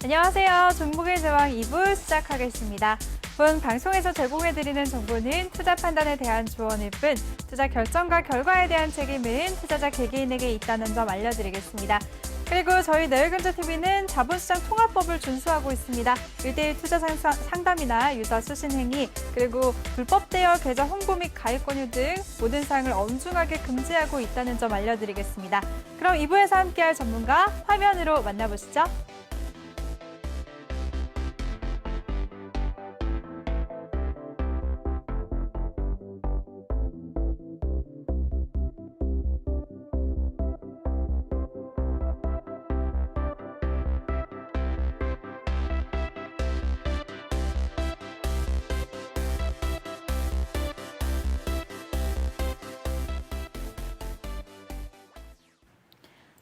안녕하세요. 종목의 제왕 2부 시작하겠습니다. 본 방송에서 제공해드리는 정보는 투자 판단에 대한 조언일 뿐 투자 결정과 결과에 대한 책임은 투자자 개개인에게 있다는 점 알려드리겠습니다. 그리고 저희 내일경제TV는 자본시장 통합법을 준수하고 있습니다. 1대1 투자 상담이나 유사 수신 행위, 그리고 불법 대여 계좌 홍보 및 가입 권유 등 모든 사항을 엄중하게 금지하고 있다는 점 알려드리겠습니다. 그럼 2부에서 함께할 전문가 화면으로 만나보시죠.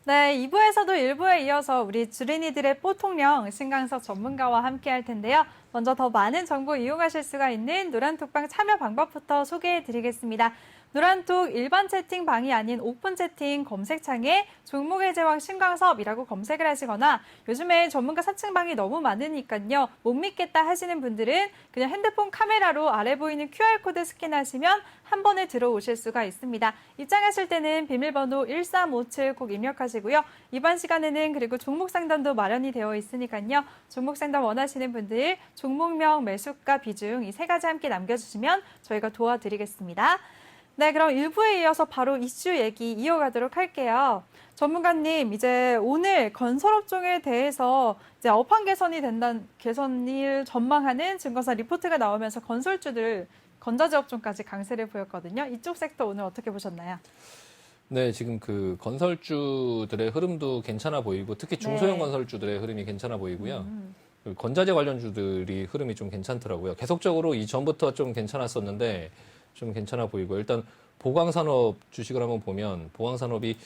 네, 2부에서도 1부에 이어서 우리 주린이들의 뽀통령 신강석 전문가와 함께할 텐데요. 먼저 더 많은 정보 이용하실 수가 있는 노란톡방 참여 방법부터 소개해드리겠습니다. 노란톡 일반 채팅방이 아닌 오픈 채팅 검색창에 종목의 제왕 신광섭이라고 검색을 하시거나 요즘에 전문가 사칭방이 너무 많으니까요. 못 믿겠다 하시는 분들은 그냥 핸드폰 카메라로 아래 보이는 QR코드 스캔하시면 한 번에 들어오실 수가 있습니다. 입장하실 때는 비밀번호 1357 꼭 입력하시고요. 이번 시간에는 그리고 종목 상담도 마련이 되어 있으니까요. 종목 상담 원하시는 분들 종목명, 매수가, 비중 이 세 가지 함께 남겨주시면 저희가 도와드리겠습니다. 네, 그럼 1부에 이어서 바로 이슈 얘기 이어가도록 할게요. 전문가님, 이제 오늘 건설업종에 대해서 이제 업황 개선을 전망하는 증권사 리포트가 나오면서 건설주들, 건자재 업종까지 강세를 보였거든요. 이쪽 섹터 오늘 어떻게 보셨나요? 네, 지금 그 건설주들의 흐름도 괜찮아 보이고 특히 중소형 건설주들의 흐름이 괜찮아 보이고요. 건자재 관련주들이 흐름이 좀 괜찮더라고요. 계속적으로 이전부터 좀 괜찮았었는데 좀 괜찮아 보이고 일단 보강산업 주식을 한번 보면 보강산업이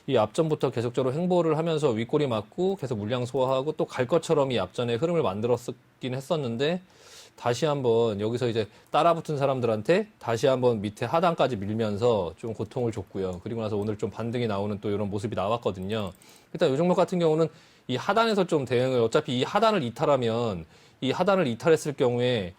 이 앞전부터 계속적으로 횡보를 하면서 윗골이 맞고 계속 물량 소화하고 또 갈 것처럼 이 앞전에 흐름을 만들었긴 했었는데 다시 한번 여기서 이제 따라붙은 사람들한테 다시 한번 밑에 하단까지 밀면서 좀 고통을 줬고요. 그리고 나서 오늘 좀 반등이 나오는 또 이런 모습이 나왔거든요. 일단 이 종목 같은 경우는 이 하단에서 좀 대응을 어차피 이 하단을 이탈하면 이 하단을 이탈했을 경우에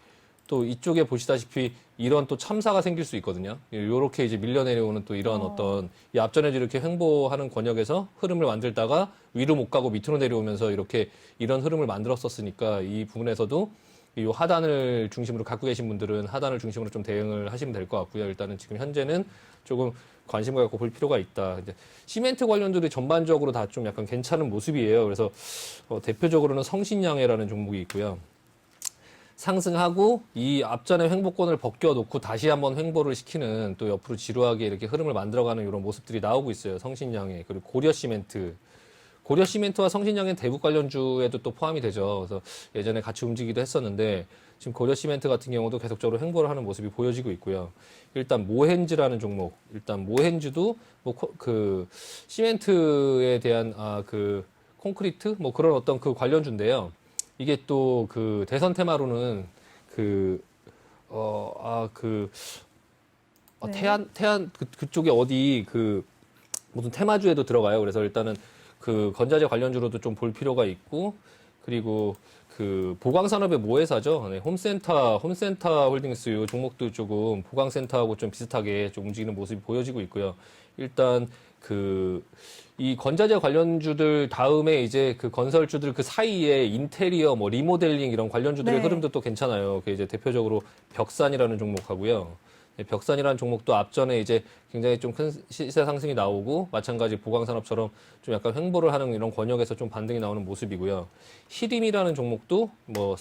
또 이쪽에 보시다시피 이런 또 참사가 생길 수 있거든요. 이렇게 이제 밀려 내려오는 또 이런 어떤 이 앞전에 이렇게 횡보하는 권역에서 흐름을 만들다가 위로 못 가고 밑으로 내려오면서 이렇게 이런 흐름을 만들었었으니까 이 부분에서도 이 하단을 중심으로 갖고 계신 분들은 하단을 중심으로 좀 대응을 하시면 될 것 같고요. 일단은 지금 현재는 조금 관심을 갖고 볼 필요가 있다. 이제 시멘트 관련들이 전반적으로 다 좀 약간 괜찮은 모습이에요. 그래서 대표적으로는 성신양해라는 종목이 있고요. 상승하고 이 앞전에 횡보권을 벗겨놓고 다시 한번 횡보를 시키는 또 옆으로 지루하게 이렇게 흐름을 만들어가는 이런 모습들이 나오고 있어요. 성신양해 그리고 고려시멘트. 고려시멘트와 성신양해 대북 관련주에도 또 포함이 되죠. 그래서 예전에 같이 움직이기도 했었는데 지금 고려시멘트 같은 경우도 계속적으로 횡보를 하는 모습이 보여지고 있고요. 일단 모헨즈라는 종목, 일단 모헨즈도 뭐 그 시멘트에 대한 그 콘크리트 뭐 그런 어떤 그 관련주인데요. 이게 또 그 대선 테마로는 태안 그쪽에 어디 그 무슨 테마주에도 들어가요. 그래서 일단은 그 건자재 관련주로도 좀 볼 필요가 있고 그리고 그 보강산업의 모회사죠. 네, 홈센터 홀딩스 요 종목도 조금 보강센터하고 좀 비슷하게 좀 움직이는 모습이 보여지고 있고요. 일단 이 건자재 관련주들 다음에 이제 그 건설주들 그 사이에 인테리어 뭐 리모델링 이런 관련주들의 흐름도 또 괜찮아요. 그 이제 대표적으로 벽산이라는 종목하고요. 벽산이라는 종목도 앞전에 이제 굉장히 좀 큰 시세 상승이 나오고 마찬가지 보강산업처럼 좀 약간 횡보를 하는 이런 권역에서 좀 반등이 나오는 모습이고요. 히림이라는 종목도 뭐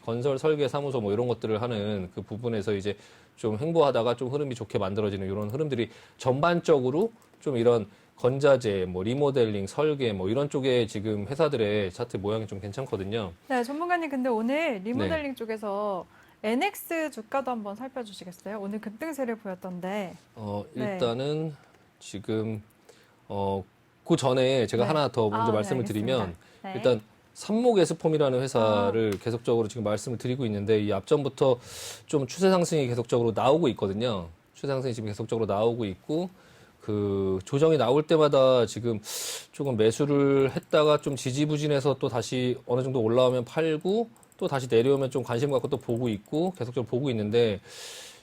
건설 설계 사무소 뭐 이런 것들을 하는 그 부분에서 이제 좀 횡보하다가 좀 흐름이 좋게 만들어지는 이런 흐름들이 전반적으로 좀 이런 건자재, 뭐 리모델링, 설계 뭐 이런 쪽에 지금 회사들의 차트 모양이 좀 괜찮거든요. 네, 전문가님 근데 오늘 리모델링 쪽에서 NX 주가도 한번 살펴주시겠어요? 오늘 급등세를 보였던데. 일단은 지금 그 전에 제가 하나 더 먼저 말씀을 드리면 일단 삼목에스폼이라는 회사를 계속적으로 지금 말씀을 드리고 있는데 이 앞전부터 좀 추세 상승이 계속적으로 나오고 있거든요. 추세 상승이 지금 계속적으로 나오고 있고 그 조정이 나올 때마다 지금 조금 매수를 했다가 좀 지지부진해서 또 다시 어느 정도 올라오면 팔고 또 다시 내려오면 좀 관심 갖고 또 보고 있고 계속적으로 보고 있는데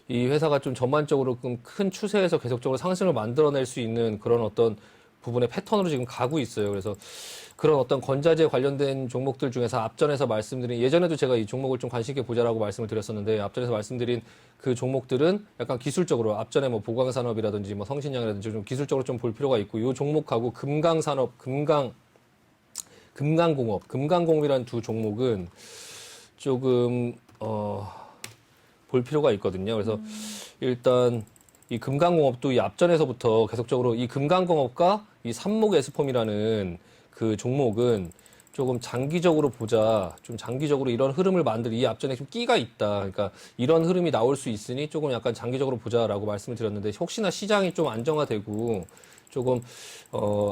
이 회사가 좀 전반적으로 큰 추세에서 계속적으로 상승을 만들어낼 수 있는 그런 어떤 부분의 패턴으로 지금 가고 있어요. 그래서 그런 어떤 건자재 관련된 종목들 중에서 앞전에서 말씀드린 예전에도 제가 이 종목을 좀 관심 있게 보자라고 말씀을 드렸었는데 앞전에서 말씀드린 그 종목들은 약간 기술적으로 앞전에 뭐 보강산업이라든지 뭐 성신양이라든지 좀 기술적으로 좀 볼 필요가 있고 이 종목하고 금강산업, 금강공업이라는 두 종목은 조금 볼 필요가 있거든요. 그래서 일단 이 금강공업도 이 앞전에서부터 계속적으로 이 금강공업과 이 삼목에스폼이라는 그 종목은 조금 장기적으로 보자, 좀 장기적으로 이런 흐름을 만들 이 앞전에 좀 끼가 있다. 그러니까 이런 흐름이 나올 수 있으니 조금 약간 장기적으로 보자라고 말씀을 드렸는데 혹시나 시장이 좀 안정화되고 조금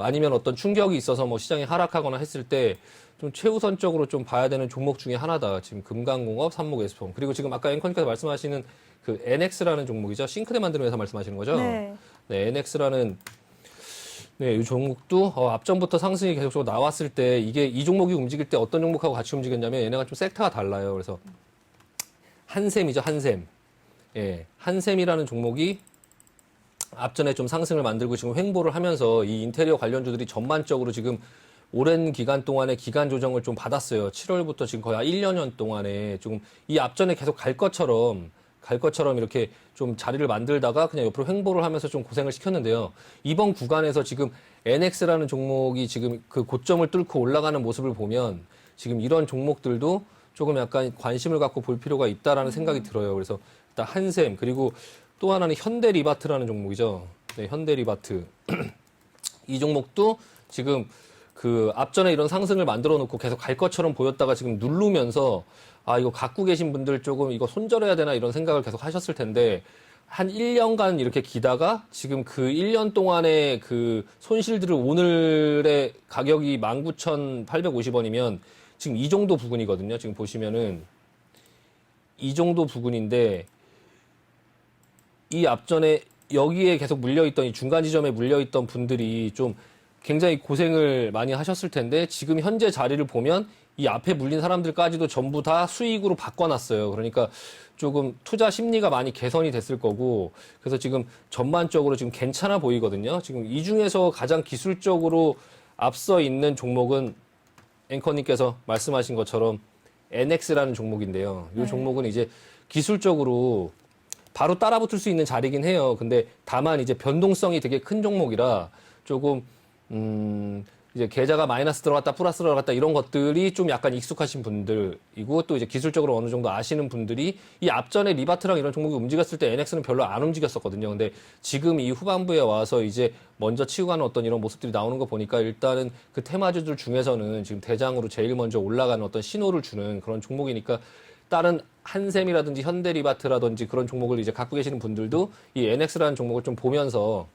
아니면 어떤 충격이 있어서 뭐 시장이 하락하거나 했을 때 좀 최우선적으로 좀 봐야 되는 종목 중에 하나다. 지금 금강공업, 삼목에스폼 그리고 지금 아까 앵커님께서 말씀하시는 그 NX라는 종목이죠. 싱크대 만드는 회사 말씀하시는 거죠? 네. 네, NX라는 네, 이 종목도 앞전부터 상승이 계속적으로 나왔을 때 이게 이 종목이 움직일 때 어떤 종목하고 같이 움직였냐면 얘네가 좀 섹터가 달라요. 그래서 한샘이죠, 한샘. 예, 한샘이라는 종목이 앞전에 좀 상승을 만들고 지금 횡보를 하면서 이 인테리어 관련주들이 전반적으로 지금 오랜 기간 동안에 기간 조정을 좀 받았어요. 7월부터 지금 거의 1년 동안에 좀 이 앞전에 계속 갈 것처럼 이렇게 좀 자리를 만들다가 그냥 옆으로 횡보를 하면서 좀 고생을 시켰는데요. 이번 구간에서 지금 NX라는 종목이 지금 그 고점을 뚫고 올라가는 모습을 보면 지금 이런 종목들도 조금 약간 관심을 갖고 볼 필요가 있다라는 생각이 들어요. 그래서 일단 한샘 그리고 또 하나는 현대리바트라는 종목이죠. 네, 현대리바트. 이 종목도 지금 그 앞전에 이런 상승을 만들어 놓고 계속 갈 것처럼 보였다가 지금 누르면서 아, 이거 갖고 계신 분들 조금 이거 손절해야 되나 이런 생각을 계속 하셨을 텐데 한 1년간 이렇게 기다가 지금 그 1년 동안의 그 손실들을 오늘의 가격이 19,850원이면 지금 이 정도 부근이거든요. 지금 보시면은 이 정도 부근인데 이 앞전에 여기에 계속 물려있던 이 중간 지점에 물려있던 분들이 좀 굉장히 고생을 많이 하셨을 텐데 지금 현재 자리를 보면 이 앞에 물린 사람들까지도 전부 다 수익으로 바꿔놨어요. 그러니까 조금 투자 심리가 많이 개선이 됐을 거고 그래서 지금 전반적으로 지금 괜찮아 보이거든요. 지금 이 중에서 가장 기술적으로 앞서 있는 종목은 앵커님께서 말씀하신 것처럼 NX라는 종목인데요. 이 종목은 이제 기술적으로 바로 따라붙을 수 있는 자리긴 해요. 근데 다만 이제 변동성이 되게 큰 종목이라 조금 이제 계좌가 마이너스 들어갔다 플러스 들어갔다 이런 것들이 좀 약간 익숙하신 분들이고 또 이제 기술적으로 어느 정도 아시는 분들이 이 앞전에 리바트랑 이런 종목이 움직였을 때 NX는 별로 안 움직였었거든요. 근데 지금 이 후반부에 와서 이제 먼저 치고 가는 어떤 이런 모습들이 나오는 거 보니까 일단은 그 테마주들 중에서는 지금 대장으로 제일 먼저 올라가는 어떤 신호를 주는 그런 종목이니까 다른 한샘이라든지 현대리바트라든지 그런 종목을 이제 갖고 계시는 분들도 이 NX라는 종목을 좀 보면서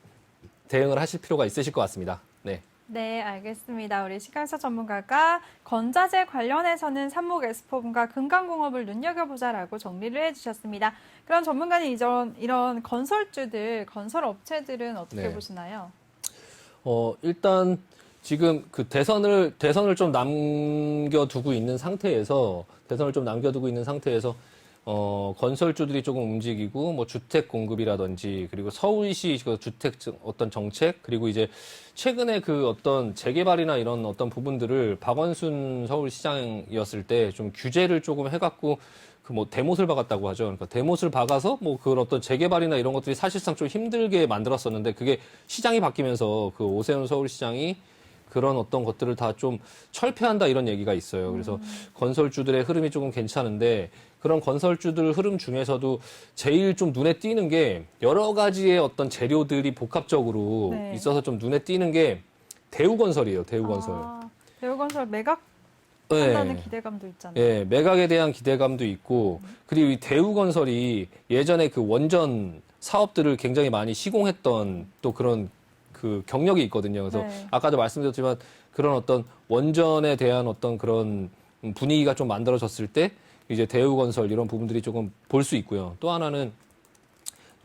대응을 하실 필요가 있으실 것 같습니다. 네. 네, 알겠습니다. 우리 시간차 전문가가 건자재 관련해서는 삼목에스폼과 금강공업을 눈여겨보자라고 정리를 해주셨습니다. 그럼 전문가는 이런 건설주들, 건설업체들은 어떻게 네. 보시나요? 일단 지금 그 대선을 좀 남겨두고 있는 상태에서 건설주들이 조금 움직이고 뭐 주택 공급이라든지 그리고 서울시 그 주택 어떤 정책 그리고 이제 최근에 그 어떤 재개발이나 이런 어떤 부분들을 박원순 서울시장이었을 때 좀 규제를 조금 해갖고 그 뭐 대못을 박았다고 하죠. 그러니까 대못을 박아서 뭐 그런 어떤 재개발이나 이런 것들이 사실상 좀 힘들게 만들었었는데 그게 시장이 바뀌면서 그 오세훈 서울시장이 그런 어떤 것들을 다 좀 철폐한다 이런 얘기가 있어요. 그래서 건설주들의 흐름이 조금 괜찮은데 그런 건설주들 흐름 중에서도 제일 좀 눈에 띄는 게 여러 가지의 어떤 재료들이 복합적으로 네. 있어서 좀 눈에 띄는 게 대우건설이에요. 대우건설. 대우건설 매각 네. 한다는 기대감도 있잖아요. 예, 매각에 대한 기대감도 있고 그리고 이 대우건설이 예전에 그 원전 사업들을 굉장히 많이 시공했던 또 그런 그 경력이 있거든요. 그래서 네. 아까도 말씀드렸지만 그런 어떤 원전에 대한 어떤 그런 분위기가 좀 만들어졌을 때 이제 대우건설 이런 부분들이 조금 볼 수 있고요. 또 하나는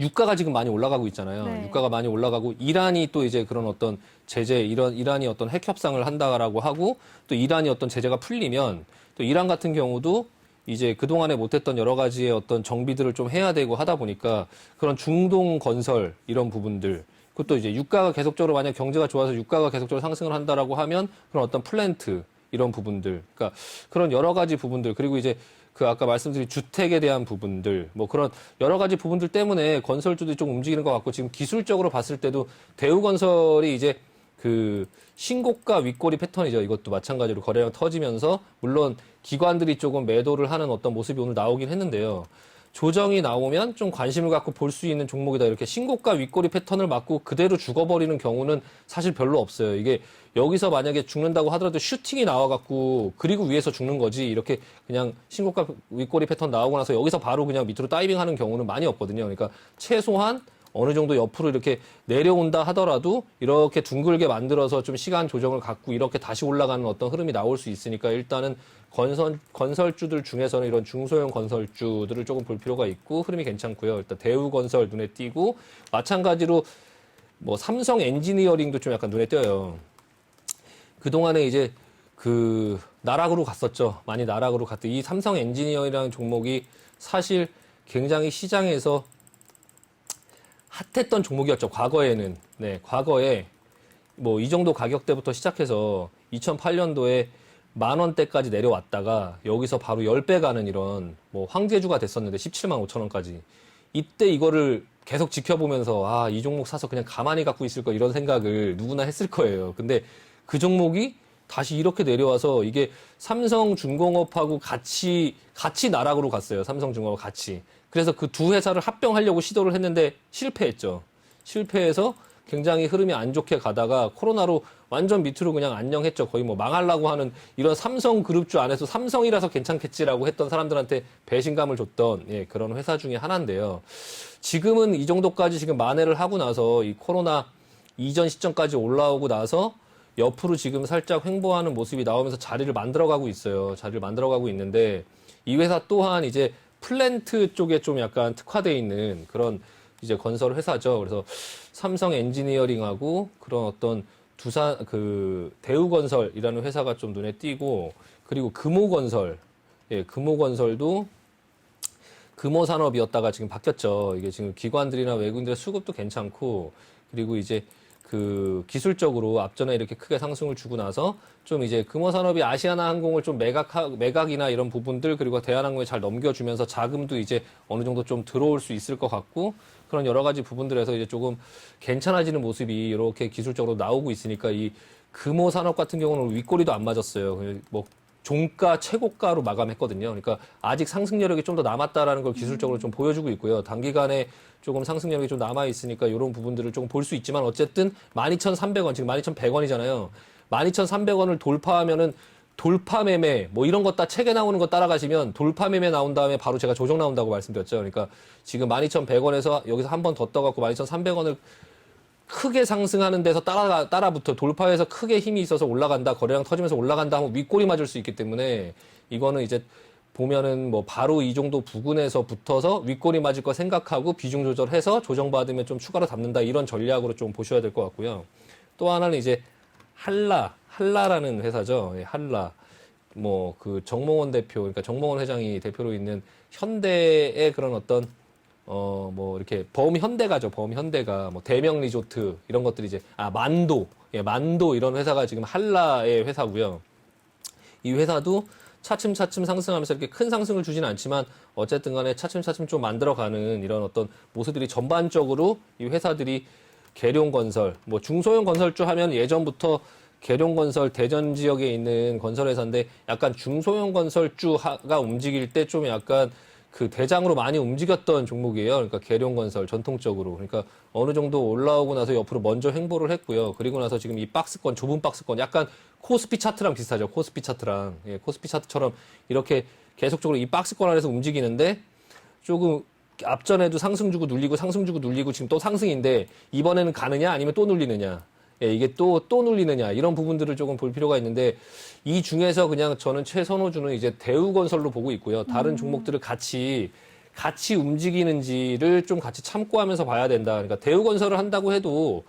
유가가 지금 많이 올라가고 있잖아요. 네. 유가가 많이 올라가고 이란이 또 이제 그런 어떤 제재, 이란이 어떤 핵 협상을 한다라고 하고 또 이란이 어떤 제재가 풀리면 또 이란 같은 경우도 이제 그동안에 못했던 여러 가지의 어떤 정비들을 좀 해야 되고 하다 보니까 그런 중동 건설 이런 부분들 그것도 이제 유가가 계속적으로 만약 경제가 좋아서 유가가 계속적으로 상승을 한다라고 하면 그런 어떤 플랜트 이런 부분들 그러니까 그런 여러 가지 부분들 그리고 이제 그 아까 말씀드린 주택에 대한 부분들 뭐 그런 여러 가지 부분들 때문에 건설주들이 좀 움직이는 것 같고 지금 기술적으로 봤을 때도 대우건설이 이제 그 신고가 윗꼬리 패턴이죠. 이것도 마찬가지로 거래량 터지면서 물론 기관들이 조금 매도를 하는 어떤 모습이 오늘 나오긴 했는데요. 조정이 나오면 좀 관심을 갖고 볼 수 있는 종목이다. 이렇게 신고가 윗꼬리 패턴을 맞고 그대로 죽어버리는 경우는 사실 별로 없어요. 이게 여기서 만약에 죽는다고 하더라도 슈팅이 나와갖고 그리고 위에서 죽는 거지 이렇게 그냥 신고가 윗꼬리 패턴 나오고 나서 여기서 바로 그냥 밑으로 다이빙하는 경우는 많이 없거든요. 그러니까 최소한 어느 정도 옆으로 이렇게 내려온다 하더라도 이렇게 둥글게 만들어서 좀 시간 조정을 갖고 이렇게 다시 올라가는 어떤 흐름이 나올 수 있으니까 일단은 건설주들 중에서는 이런 중소형 건설주들을 조금 볼 필요가 있고 흐름이 괜찮고요. 일단 대우건설 눈에 띄고 마찬가지로 뭐 삼성 엔지니어링도 좀 약간 눈에 띄어요. 그동안에 이제 그 나락으로 갔었죠. 많이 나락으로 갔던 이 삼성 엔지니어링이라는 종목이 사실 굉장히 시장에서 핫했던 종목이었죠. 과거에는. 네, 과거에 뭐 이 정도 가격대부터 시작해서 2008년도에 10,000원대까지 내려왔다가 여기서 바로 10배 가는 이런 뭐 황제주가 됐었는데 17만 5천 원까지. 이때 이거를 계속 지켜보면서 아, 이 종목 사서 그냥 가만히 갖고 있을 거 이런 생각을 누구나 했을 거예요. 근데 그 종목이 다시 이렇게 내려와서 이게 삼성중공업하고 같이 나락으로 갔어요. 삼성중공업 같이. 그래서 그 두 회사를 합병하려고 시도를 했는데 실패했죠. 실패해서 굉장히 흐름이 안 좋게 가다가 코로나로 완전 밑으로 그냥 안녕했죠. 거의 뭐 망하려고 하는 이런 삼성그룹주 안에서 삼성이라서 괜찮겠지라고 했던 사람들한테 배신감을 줬던 예, 그런 회사 중에 하나인데요. 지금은 이 정도까지 지금 만회를 하고 나서 이 코로나 이전 시점까지 올라오고 나서 옆으로 지금 살짝 횡보하는 모습이 나오면서 자리를 만들어가고 있어요. 자리를 만들어가고 있는데 이 회사 또한 이제 플랜트 쪽에 좀 약간 특화되어 있는 그런 이제 건설 회사죠. 그래서 삼성 엔지니어링하고 그런 어떤 대우건설이라는 회사가 좀 눈에 띄고 그리고 금호건설, 예, 금호건설도 금호산업이었다가 지금 바뀌었죠. 이게 지금 기관들이나 외국인들의 수급도 괜찮고 그리고 이제 그 기술적으로 앞전에 이렇게 크게 상승을 주고 나서 좀 이제 금호산업이 아시아나항공을 좀 매각이나 이런 부분들 그리고 대한항공에 잘 넘겨주면서 자금도 이제 어느 정도 좀 들어올 수 있을 것 같고 그런 여러 가지 부분들에서 이제 조금 괜찮아지는 모습이 이렇게 기술적으로 나오고 있으니까 이 금호산업 같은 경우는 윗꼬리도 안 맞았어요. 뭐 종가 최고가로 마감했거든요. 그러니까 아직 상승 여력이 좀 더 남았다라는 걸 기술적으로 좀 보여주고 있고요. 단기간에 조금 상승 여력이 좀 남아 있으니까 이런 부분들을 조금 볼 수 있지만 어쨌든 12,300원 지금 12,100원이잖아요. 12,300원을 돌파하면은 돌파 매매 뭐 이런 것 다 책에 나오는 거 따라가시면 돌파 매매 나온 다음에 바로 제가 조정 나온다고 말씀드렸죠. 그러니까 지금 12,100원에서 여기서 한 번 더 떠갖고 12,300원을 크게 상승하는 데서 따라붙어 돌파해서 크게 힘이 있어서 올라간다 거래량 터지면서 올라간다 하면 윗꼬리 맞을 수 있기 때문에 이거는 이제 보면은 뭐 바로 이 정도 부근에서 붙어서 윗꼬리 맞을 거 생각하고 비중 조절해서 조정받으면 좀 추가로 잡는다 이런 전략으로 좀 보셔야 될 것 같고요. 또 하나는 이제 한라라는 회사죠. 예, 한라. 뭐 그 정몽원 대표 그러니까 정몽원 회장이 대표로 있는 현대의 그런 어떤 뭐 이렇게 범현대가죠. 범현대가 뭐 대명 리조트 이런 것들이 이제 만도 만도 이런 회사가 지금 한라의 회사고요. 이 회사도 차츰차츰 상승하면서 이렇게 큰 상승을 주지는 않지만 어쨌든 간에 차츰차츰 좀 만들어가는 이런 어떤 모습들이 전반적으로 이 회사들이 계룡건설 뭐 중소형 건설주 하면 예전부터 계룡건설 대전 지역에 있는 건설회사인데 약간 중소형 건설주가 움직일 때 좀 약간 그 대장으로 많이 움직였던 종목이에요. 그러니까 계룡건설 전통적으로. 그러니까 어느 정도 올라오고 나서 옆으로 먼저 횡보를 했고요. 그리고 나서 지금 이 박스권, 좁은 박스권, 약간 코스피 차트랑 비슷하죠. 코스피 차트랑. 예, 코스피 차트처럼 이렇게 계속적으로 이 박스권 안에서 움직이는데 조금 앞전에도 상승 주고 눌리고 상승 주고 눌리고 지금 또 상승인데 이번에는 가느냐 아니면 또 눌리느냐. 예, 이게 또 눌리느냐 이런 부분들을 조금 볼 필요가 있는데 이 중에서 그냥 저는 최선호주는 이제 대우건설로 보고 있고요. 다른 종목들을 같이 같이 움직이는지를 좀 같이 참고하면서 봐야 된다. 그러니까 대우건설을 한다고 해도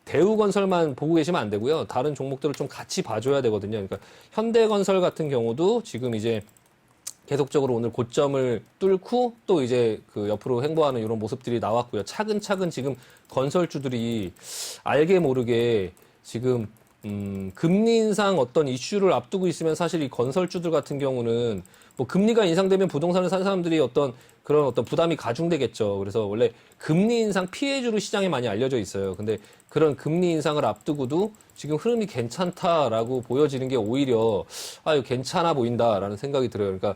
대우건설만 보고 계시면 안 되고요. 다른 종목들을 좀 같이 봐줘야 되거든요. 그러니까 현대건설 같은 경우도 지금 이제 계속적으로 오늘 고점을 뚫고 또 이제 그 옆으로 횡보하는 이런 모습들이 나왔고요. 차근차근 지금 건설주들이 알게 모르게 지금 금리 인상 어떤 이슈를 앞두고 있으면 사실 이 건설주들 같은 경우는 뭐 금리가 인상되면 부동산을 산 사람들이 어떤 그런 어떤 부담이 가중되겠죠. 그래서 원래 금리 인상 피해주로 시장에 많이 알려져 있어요. 근데 그런 금리 인상을 앞두고도 지금 흐름이 괜찮다라고 보여지는 게 오히려 이거 괜찮아 보인다라는 생각이 들어요. 그러니까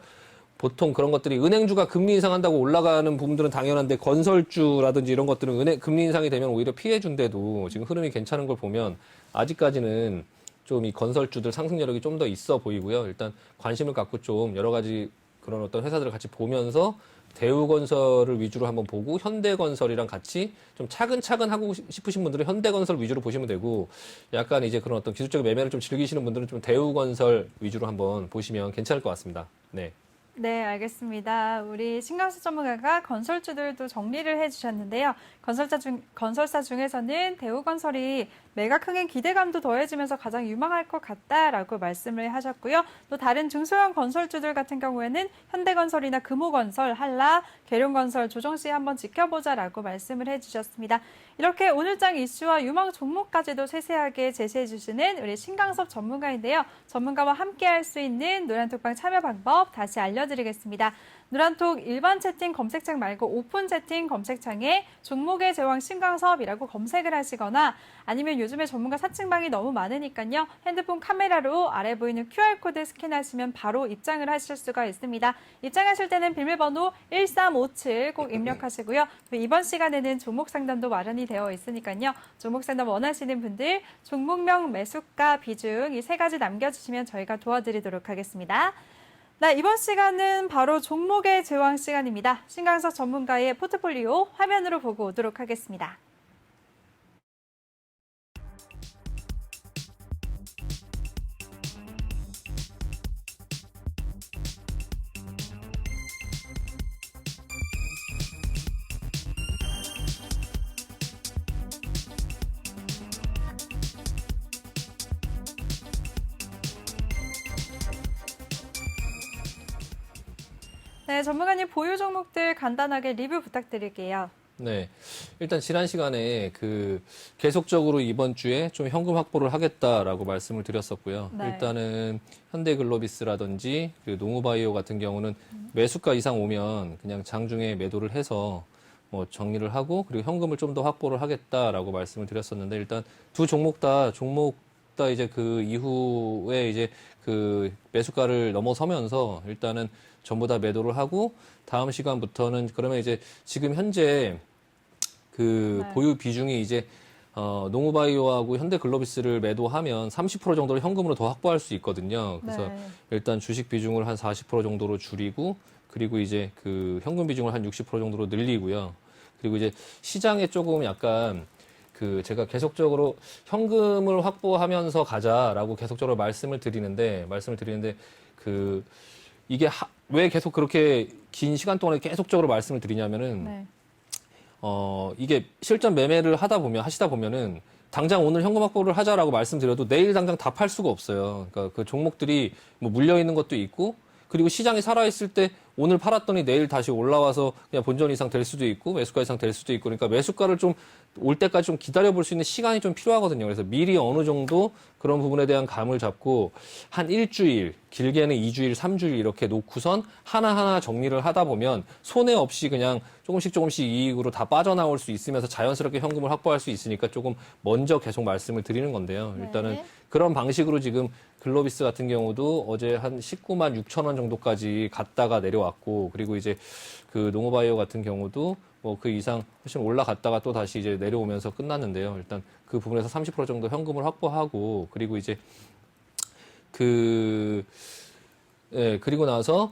보통 그런 것들이 은행주가 금리 인상한다고 올라가는 부분들은 당연한데 건설주라든지 이런 것들은 금리 인상이 되면 오히려 피해준데도 지금 흐름이 괜찮은 걸 보면 아직까지는 좀 이 건설주들 상승 여력이 좀 더 있어 보이고요. 일단 관심을 갖고 좀 여러 가지 그런 어떤 회사들을 같이 보면서 대우건설을 위주로 한번 보고 현대건설이랑 같이 좀 차근차근 하고 싶으신 분들은 현대건설 위주로 보시면 되고 약간 이제 그런 어떤 기술적 매매를 좀 즐기시는 분들은 좀 대우건설 위주로 한번 보시면 괜찮을 것 같습니다. 네. 네, 알겠습니다. 우리 신강수 전문가가 건설주들도 정리를 해주셨는데요. 건설사 중에서는 대우건설이 매각 흥행 기대감도 더해지면서 가장 유망할 것 같다라고 말씀을 하셨고요. 또 다른 중소형 건설주들 같은 경우에는 현대건설이나 금호건설, 한라, 계룡건설, 조정시 한번 지켜보자라고 말씀을 해주셨습니다. 이렇게 오늘장 이슈와 유망 종목까지도 세세하게 제시해 주시는 우리 신강섭 전문가인데요. 전문가와 함께할 수 있는 노란톡방 참여 방법 다시 알려드리겠습니다. 노란톡 일반 채팅 검색창 말고 오픈 채팅 검색창에 종목의 제왕 신강섭이라고 검색을 하시거나 아니면 요즘에 전문가 사칭방이 너무 많으니까요. 핸드폰 카메라로 아래 보이는 QR코드 스캔하시면 바로 입장을 하실 수가 있습니다. 입장하실 때는 비밀번호 1357 꼭 입력하시고요. 또 이번 시간에는 종목 상담도 마련이 되어 있으니까요. 종목 상담 원하시는 분들 종목명, 매수가, 비중 이 세 가지 남겨주시면 저희가 도와드리도록 하겠습니다. 네, 이번 시간은 바로 종목의 제왕 시간입니다. 신강석 전문가의 포트폴리오 화면으로 보고 오도록 하겠습니다. 네, 전문가님 보유 종목들 간단하게 리뷰 부탁드릴게요. 네. 일단 지난 시간에 계속적으로 이번 주에 좀 현금 확보를 하겠다라고 말씀을 드렸었고요. 네. 일단은 현대글로비스라든지 농우바이오 같은 경우는 매수가 이상 오면 그냥 장중에 매도를 해서 뭐 정리를 하고 그리고 현금을 좀 더 확보를 하겠다라고 말씀을 드렸었는데 일단 두 종목 다 이제 그 이후에 이제 그 매수가를 넘어서면서 일단은 전부 다 매도를 하고 다음 시간부터는 그러면 이제 지금 현재 네. 보유 비중이 이제 농우바이오하고 현대글로비스를 매도하면 30% 정도를 현금으로 더 확보할 수 있거든요. 그래서 네. 일단 주식 비중을 한 40% 정도로 줄이고 그리고 이제 그 현금 비중을 한 60% 정도로 늘리고요. 그리고 이제 시장에 조금 약간 제가 계속적으로 현금을 확보하면서 가자라고 계속적으로 말씀을 드리는데 이게 왜 계속 그렇게 긴 시간 동안에 계속적으로 말씀을 드리냐면은 네. 이게 실전 매매를 하시다 보면은 당장 오늘 현금 확보를 하자라고 말씀드려도 내일 당장 다 팔 수가 없어요. 그러니까 그 종목들이 뭐 물려 있는 것도 있고 그리고 시장이 살아있을 때 오늘 팔았더니 내일 다시 올라와서 그냥 본전 이상 될 수도 있고 매수가 이상 될 수도 있고 그러니까 매수가를 좀 올 때까지 좀 기다려볼 수 있는 시간이 좀 필요하거든요. 그래서 미리 어느 정도 그런 부분에 대한 감을 잡고 한 일주일, 길게는 2주일, 3주일 이렇게 놓고선 하나하나 정리를 하다 보면 손해 없이 그냥 조금씩 이익으로 다 빠져나올 수 있으면서 자연스럽게 현금을 확보할 수 있으니까 조금 먼저 계속 말씀을 드리는 건데요. 일단은 네. 그런 방식으로 지금 글로비스 같은 경우도 어제 한 19만 6천 원 정도까지 갔다가 내려왔고 그리고 이제 그 농어바이오 같은 경우도 뭐 그 이상 훨씬 올라갔다가 또 다시 이제 내려오면서 끝났는데요. 일단 그 부분에서 30% 정도 현금을 확보하고 그리고 이제 그리고 나서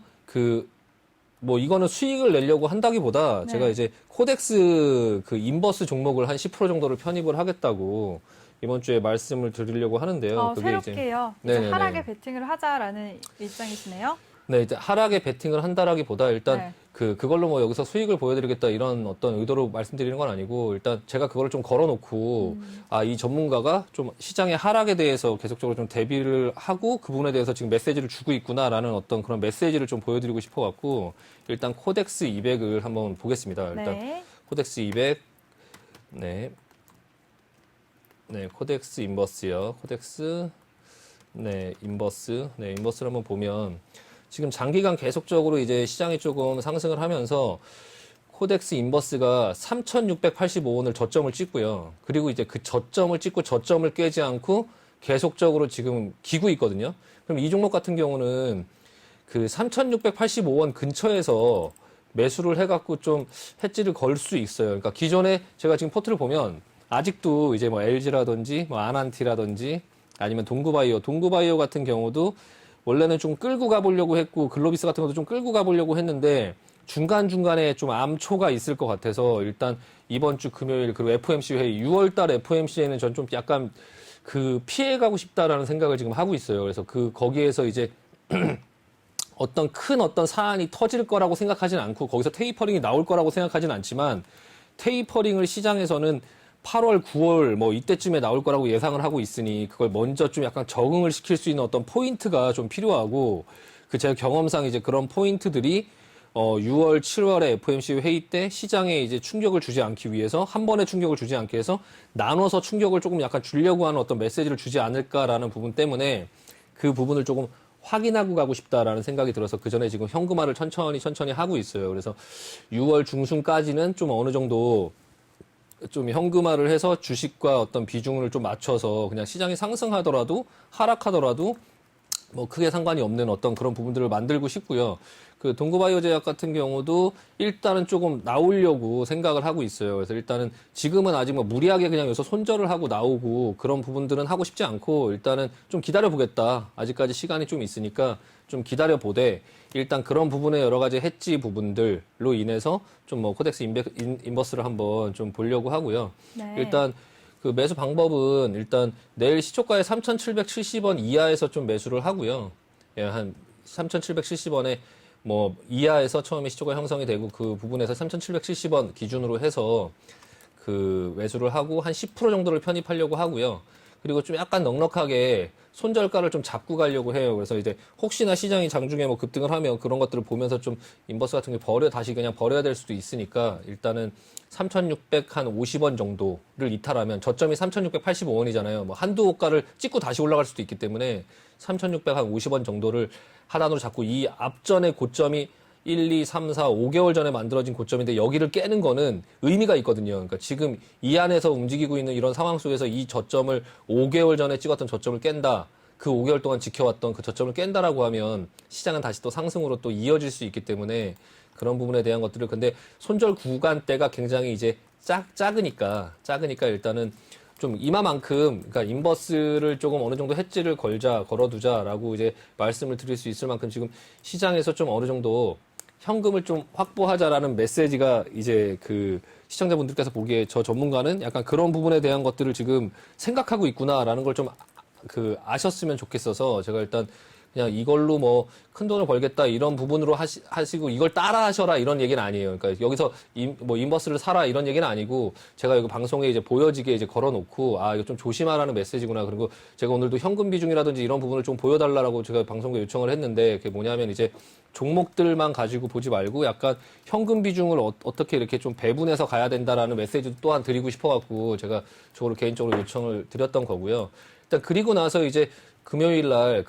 뭐 이거는 수익을 내려고 한다기보다 네. 제가 이제 코덱스 인버스 종목을 한 10% 정도를 편입을 하겠다고 이번 주에 말씀을 드리려고 하는데요. 그게 새롭게요. 이제 이제 하락에 베팅을 하자라는 입장이시네요. 네, 이제 하락에 베팅을 한다라기보다 일단 네. 그걸로 뭐 여기서 수익을 보여드리겠다 이런 어떤 의도로 말씀드리는 건 아니고 일단 제가 그거를 좀 걸어놓고 이 전문가가 좀 시장의 하락에 대해서 계속적으로 좀 대비를 하고 그 부분에 대해서 지금 메시지를 주고 있구나라는 어떤 그런 메시지를 좀 보여드리고 싶어갖고 일단 코덱스 200을 한번 보겠습니다. 일단 네. 코덱스 200, 네, 코덱스 인버스요. 코덱스, 인버스, 인버스를 한번 보면. 지금 장기간 계속적으로 이제 시장이 조금 상승을 하면서 코덱스 인버스가 3,685원을 저점을 찍고요. 그리고 이제 그 저점을 찍고 저점을 깨지 않고 계속적으로 지금 기고 있거든요. 그럼 이 종목 같은 경우는 그 3,685원 근처에서 매수를 해갖고 좀 해지를 걸 수 있어요. 그러니까 기존에 제가 지금 포트를 보면 아직도 이제 뭐 LG라든지 뭐 아난티라든지 아니면 동구바이오 같은 경우도 원래는 좀 끌고 가보려고 했고 글로비스 같은 것도 좀 끌고 가보려고 했는데 중간중간에 좀 암초가 있을 것 같아서 일단 이번 주 금요일 그리고 FOMC 회의 6월달 FOMC에는 전 좀 약간 그 피해가고 싶다라는 생각을 지금 하고 있어요. 그래서 거기에서 이제 어떤 큰 어떤 사안이 터질 거라고 생각하진 않고 거기서 테이퍼링이 나올 거라고 생각하진 않지만 테이퍼링을 시장에서는 8월, 9월 뭐 이때쯤에 나올 거라고 예상을 하고 있으니 그걸 먼저 좀 약간 적응을 시킬 수 있는 어떤 포인트가 좀 필요하고 제가 경험상 이제 그런 포인트들이 6월, 7월에 FOMC 회의 때 시장에 이제 충격을 주지 않기 위해서 한 번에 충격을 주지 않기 위해서 나눠서 충격을 조금 약간 주려고 하는 어떤 메시지를 주지 않을까라는 부분 때문에 그 부분을 조금 확인하고 가고 싶다라는 생각이 들어서 그 전에 지금 현금화를 천천히 하고 있어요. 그래서 6월 중순까지는 좀 어느 정도 좀 현금화를 해서 주식과 어떤 비중을 좀 맞춰서 그냥 시장이 상승하더라도 하락하더라도 뭐 크게 상관이 없는 어떤 그런 부분들을 만들고 싶고요. 그 동구바이오 제약 같은 경우도 일단은 조금 나오려고 생각을 하고 있어요. 그래서 일단은 지금은 아직 뭐 무리하게 그냥 여기서 손절을 하고 나오고 그런 부분들은 하고 싶지 않고 일단은 좀 기다려보겠다. 아직까지 시간이 좀 있으니까 좀 기다려보되 일단 그런 부분의 여러 가지 해지 부분들로 인해서 좀 뭐 코덱스 인버스를 한번 좀 보려고 하고요. 네. 일단 그 매수 방법은 일단 내일 시초가의 3,770원 이하에서 좀 매수를 하고요. 예, 한 3,770원에 뭐 이하에서 처음에 시초가 형성이 되고 그 부분에서 3,770원 기준으로 해서 그 매수를 하고 한 10% 정도를 편입하려고 하고요. 그리고 좀 약간 넉넉하게 손절가를 좀 잡고 가려고 해요. 그래서 이제 혹시나 시장이 장중에 뭐 급등을 하면 그런 것들을 보면서 좀 인버스 같은 게 다시 그냥 버려야 될 수도 있으니까 일단은 3,650원 정도를 이탈하면 저점이 3,685원이잖아요. 뭐 한두 호가를 찍고 다시 올라갈 수도 있기 때문에 3,650원 정도를 하단으로 잡고 이 앞전의 고점이 1, 2, 3, 4, 5개월 전에 만들어진 고점인데 여기를 깨는 거는 의미가 있거든요. 그러니까 지금 이 안에서 움직이고 있는 이런 상황 속에서 이 저점을 5개월 전에 찍었던 저점을 깬다. 그 5개월 동안 지켜왔던 그 저점을 깬다라고 하면 시장은 다시 또 상승으로 또 이어질 수 있기 때문에 그런 부분에 대한 것들을 근데 손절 구간대가 굉장히 이제 작으니까 일단은 좀 이마만큼 그러니까 인버스를 조금 어느 정도 해지를 걸어두자라고 이제 말씀을 드릴 수 있을 만큼 지금 시장에서 좀 어느 정도 현금을 좀 확보하자라는 메시지가 이제 그 시청자분들께서 보기에 저 전문가는 약간 그런 부분에 대한 것들을 지금 생각하고 있구나라는 걸 좀 아셨으면 좋겠어서 제가 일단 그냥 이걸로 뭐 큰 돈을 벌겠다 이런 부분으로 하시고 이걸 따라 하셔라 이런 얘기는 아니에요. 그러니까 여기서 뭐 인버스를 사라 이런 얘기는 아니고 제가 여기 방송에 이제 보여지게 이제 걸어놓고 이거 좀 조심하라는 메시지구나. 그리고 제가 오늘도 현금 비중이라든지 이런 부분을 좀 보여달라고 제가 방송에 요청을 했는데 그게 뭐냐면 이제 종목들만 가지고 보지 말고 약간 현금 비중을 어떻게 이렇게 좀 배분해서 가야 된다라는 메시지도 또한 드리고 싶어갖고 제가 저를 개인적으로 요청을 드렸던 거고요. 일단 그리고 나서 이제 금요일 날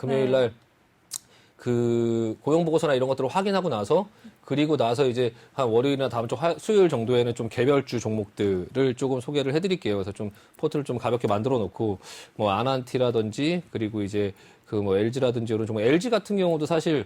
그 고용보고서나 이런 것들을 확인하고 나서 그리고 나서 이제 한 월요일이나 다음 주 수요일 정도에는 좀 개별주 종목들을 조금 소개를 해드릴게요. 그래서 좀 포트를 좀 가볍게 만들어 놓고 뭐 아난티라든지 그리고 이제 그 뭐 LG라든지 이런 종목 LG 같은 경우도 사실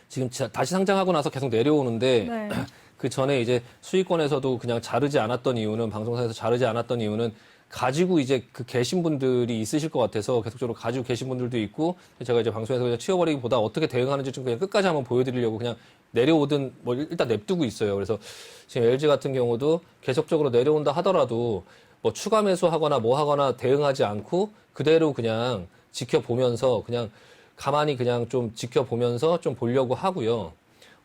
지금 다시 상장하고 나서 계속 내려오는데 네. 그 전에 이제 수익권에서도 그냥 자르지 않았던 이유는 방송사에서 자르지 않았던 이유는 가지고 이제 계신 분들이 있으실 것 같아서 계속적으로 가지고 계신 분들도 있고 제가 이제 방송에서 그냥 치워버리기보다 어떻게 대응하는지 좀 그냥 끝까지 한번 보여드리려고 그냥 내려오든 뭐 일단 냅두고 있어요. 그래서 지금 LG 같은 경우도 계속적으로 내려온다 하더라도 뭐 추가 매수하거나 뭐 하거나 대응하지 않고 그대로 그냥 지켜보면서 그냥 가만히 그냥 좀 지켜보면서 좀 보려고 하고요.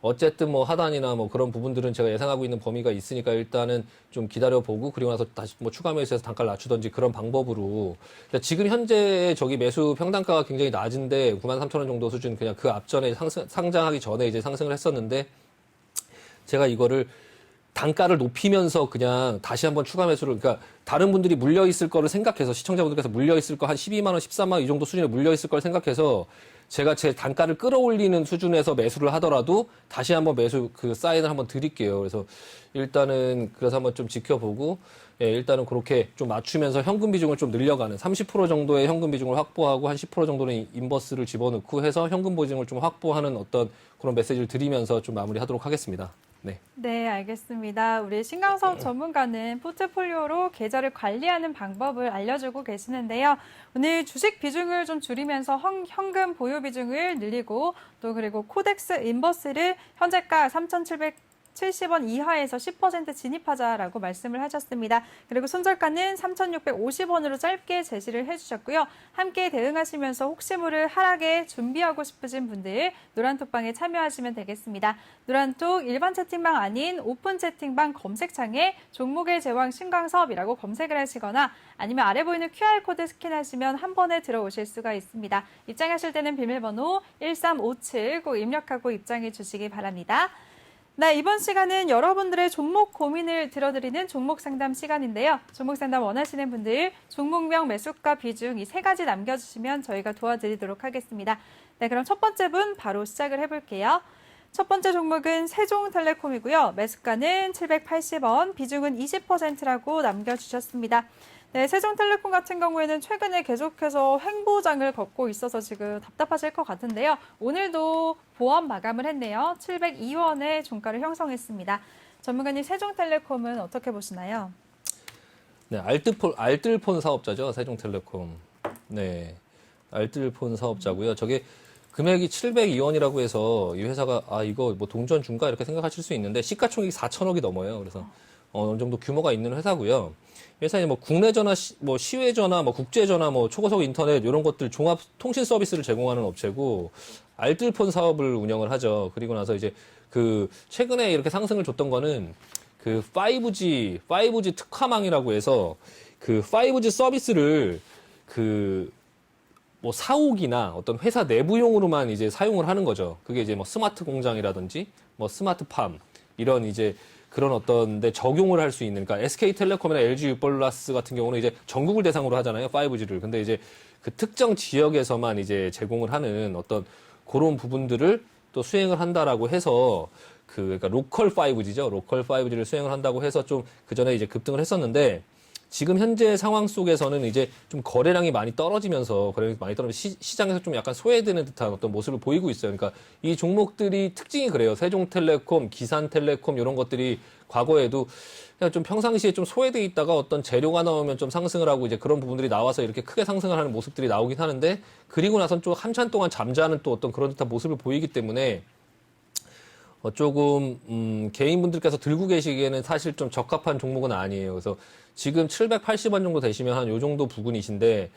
어쨌든 뭐 하단이나 뭐 그런 부분들은 제가 예상하고 있는 범위가 있으니까 일단은 좀 기다려보고 그리고 나서 다시 뭐 추가 매수해서 단가를 낮추던지 그런 방법으로 그러니까 지금 현재 저기 매수 평단가가 굉장히 낮은데 93,000원 정도 수준 그냥 그 앞전에 상장하기 전에 이제 상승을 했었는데 제가 이거를 단가를 높이면서 그냥 다시 한번 추가 매수를 그러니까 다른 분들이 물려 있을 거를 생각해서 시청자분들께서 물려 있을 거 한 12만 원, 13만 원 이 정도 수준에 물려 있을 걸 생각해서 제가 제 단가를 끌어올리는 수준에서 매수를 하더라도 다시 한번 매수 그 사인을 한번 드릴게요. 그래서 일단은 그래서 한번 좀 지켜보고 예, 일단은 그렇게 좀 맞추면서 현금 비중을 좀 늘려가는 30% 정도의 현금 비중을 확보하고 한 10% 정도는 인버스를 집어넣고 해서 현금 비중을 좀 확보하는 어떤 그런 메시지를 드리면서 좀 마무리하도록 하겠습니다. 네. 네, 알겠습니다. 우리 신강섭 전문가는 포트폴리오로 계좌를 관리하는 방법을 알려주고 계시는데요. 오늘 주식 비중을 좀 줄이면서 현금 보유 비중을 늘리고 또 그리고 코덱스 인버스를 현재가 3,770원 이하에서 10% 진입하자라고 말씀을 하셨습니다. 그리고 손절가는 3,650원으로 짧게 제시를 해주셨고요. 함께 대응하시면서 혹시 모를 하락에 준비하고 싶으신 분들 노란톡방에 참여하시면 되겠습니다. 노란톡 일반 채팅방 아닌 오픈 채팅방 검색창에 종목의 제왕 신강섭이라고 검색을 하시거나 아니면 아래 보이는 QR코드 스캔하시면 한 번에 들어오실 수가 있습니다. 입장하실 때는 비밀번호 1357 꼭 입력하고 입장해 주시기 바랍니다. 네, 이번 시간은 여러분들의 종목 고민을 들어드리는 종목 상담 시간인데요. 종목 상담 원하시는 분들 종목명, 매수가, 비중 이 세 가지 남겨주시면 저희가 도와드리도록 하겠습니다. 네, 그럼 첫 번째 분 바로 시작을 해볼게요. 첫 번째 종목은 세종텔레콤이고요. 매수가는 780원, 비중은 20%라고 남겨주셨습니다. 네, 세종텔레콤 같은 경우에는 최근에 계속해서 횡보장을 걷고 있어서 지금 답답하실 것 같은데요. 오늘도 보합 마감을 했네요. 702원의 종가를 형성했습니다. 전문가님, 세종텔레콤은 어떻게 보시나요? 네, 알뜰폰 사업자죠. 세종텔레콤. 네. 알뜰폰 사업자고요. 저게 금액이 702원이라고 해서 이 회사가 이거 뭐 동전 중가 이렇게 생각하실 수 있는데 시가총액이 4천억이 넘어요. 그래서 어느 정도 규모가 있는 회사고요. 회사에 뭐 국내 전화, 뭐 시외 전화, 뭐 국제 전화, 뭐 초고속 인터넷 이런 것들 종합 통신 서비스를 제공하는 업체고 알뜰폰 사업을 운영을 하죠. 그리고 나서 이제 그 최근에 이렇게 상승을 줬던 거는 그 5G 특화망이라고 해서 그 5G 서비스를 그 뭐 사옥이나 어떤 회사 내부용으로만 이제 사용을 하는 거죠. 그게 이제 뭐 스마트 공장이라든지 뭐 스마트팜 이런 이제 그런 어떤 데 적용을 할 수 있는, 그러니까 SK텔레콤이나 LG유플러스 같은 경우는 이제 전국을 대상으로 하잖아요, 5G를. 근데 이제 그 특정 지역에서만 이제 제공을 하는 어떤 그런 부분들을 또 수행을 한다라고 해서 그러니까 로컬 5G죠. 로컬 5G를 수행을 한다고 해서 좀 그 전에 이제 급등을 했었는데 지금 현재 상황 속에서는 이제 좀 거래량이 많이 떨어지면서 시장에서 좀 약간 소외되는 듯한 어떤 모습을 보이고 있어요. 그러니까 이 종목들이 특징이 그래요. 세종텔레콤, 기산텔레콤 이런 것들이 과거에도 그냥 좀 평상시에 좀 소외돼 있다가 어떤 재료가 나오면 좀 상승을 하고 이제 그런 부분들이 나와서 이렇게 크게 상승을 하는 모습들이 나오긴 하는데 그리고 나선 좀 한참 동안 잠자는 또 어떤 그런 듯한 모습을 보이기 때문에 조금 개인분들께서 들고 계시기에는 사실 좀 적합한 종목은 아니에요. 그래서 지금 780원 정도 되시면 한 요 정도 부근이신데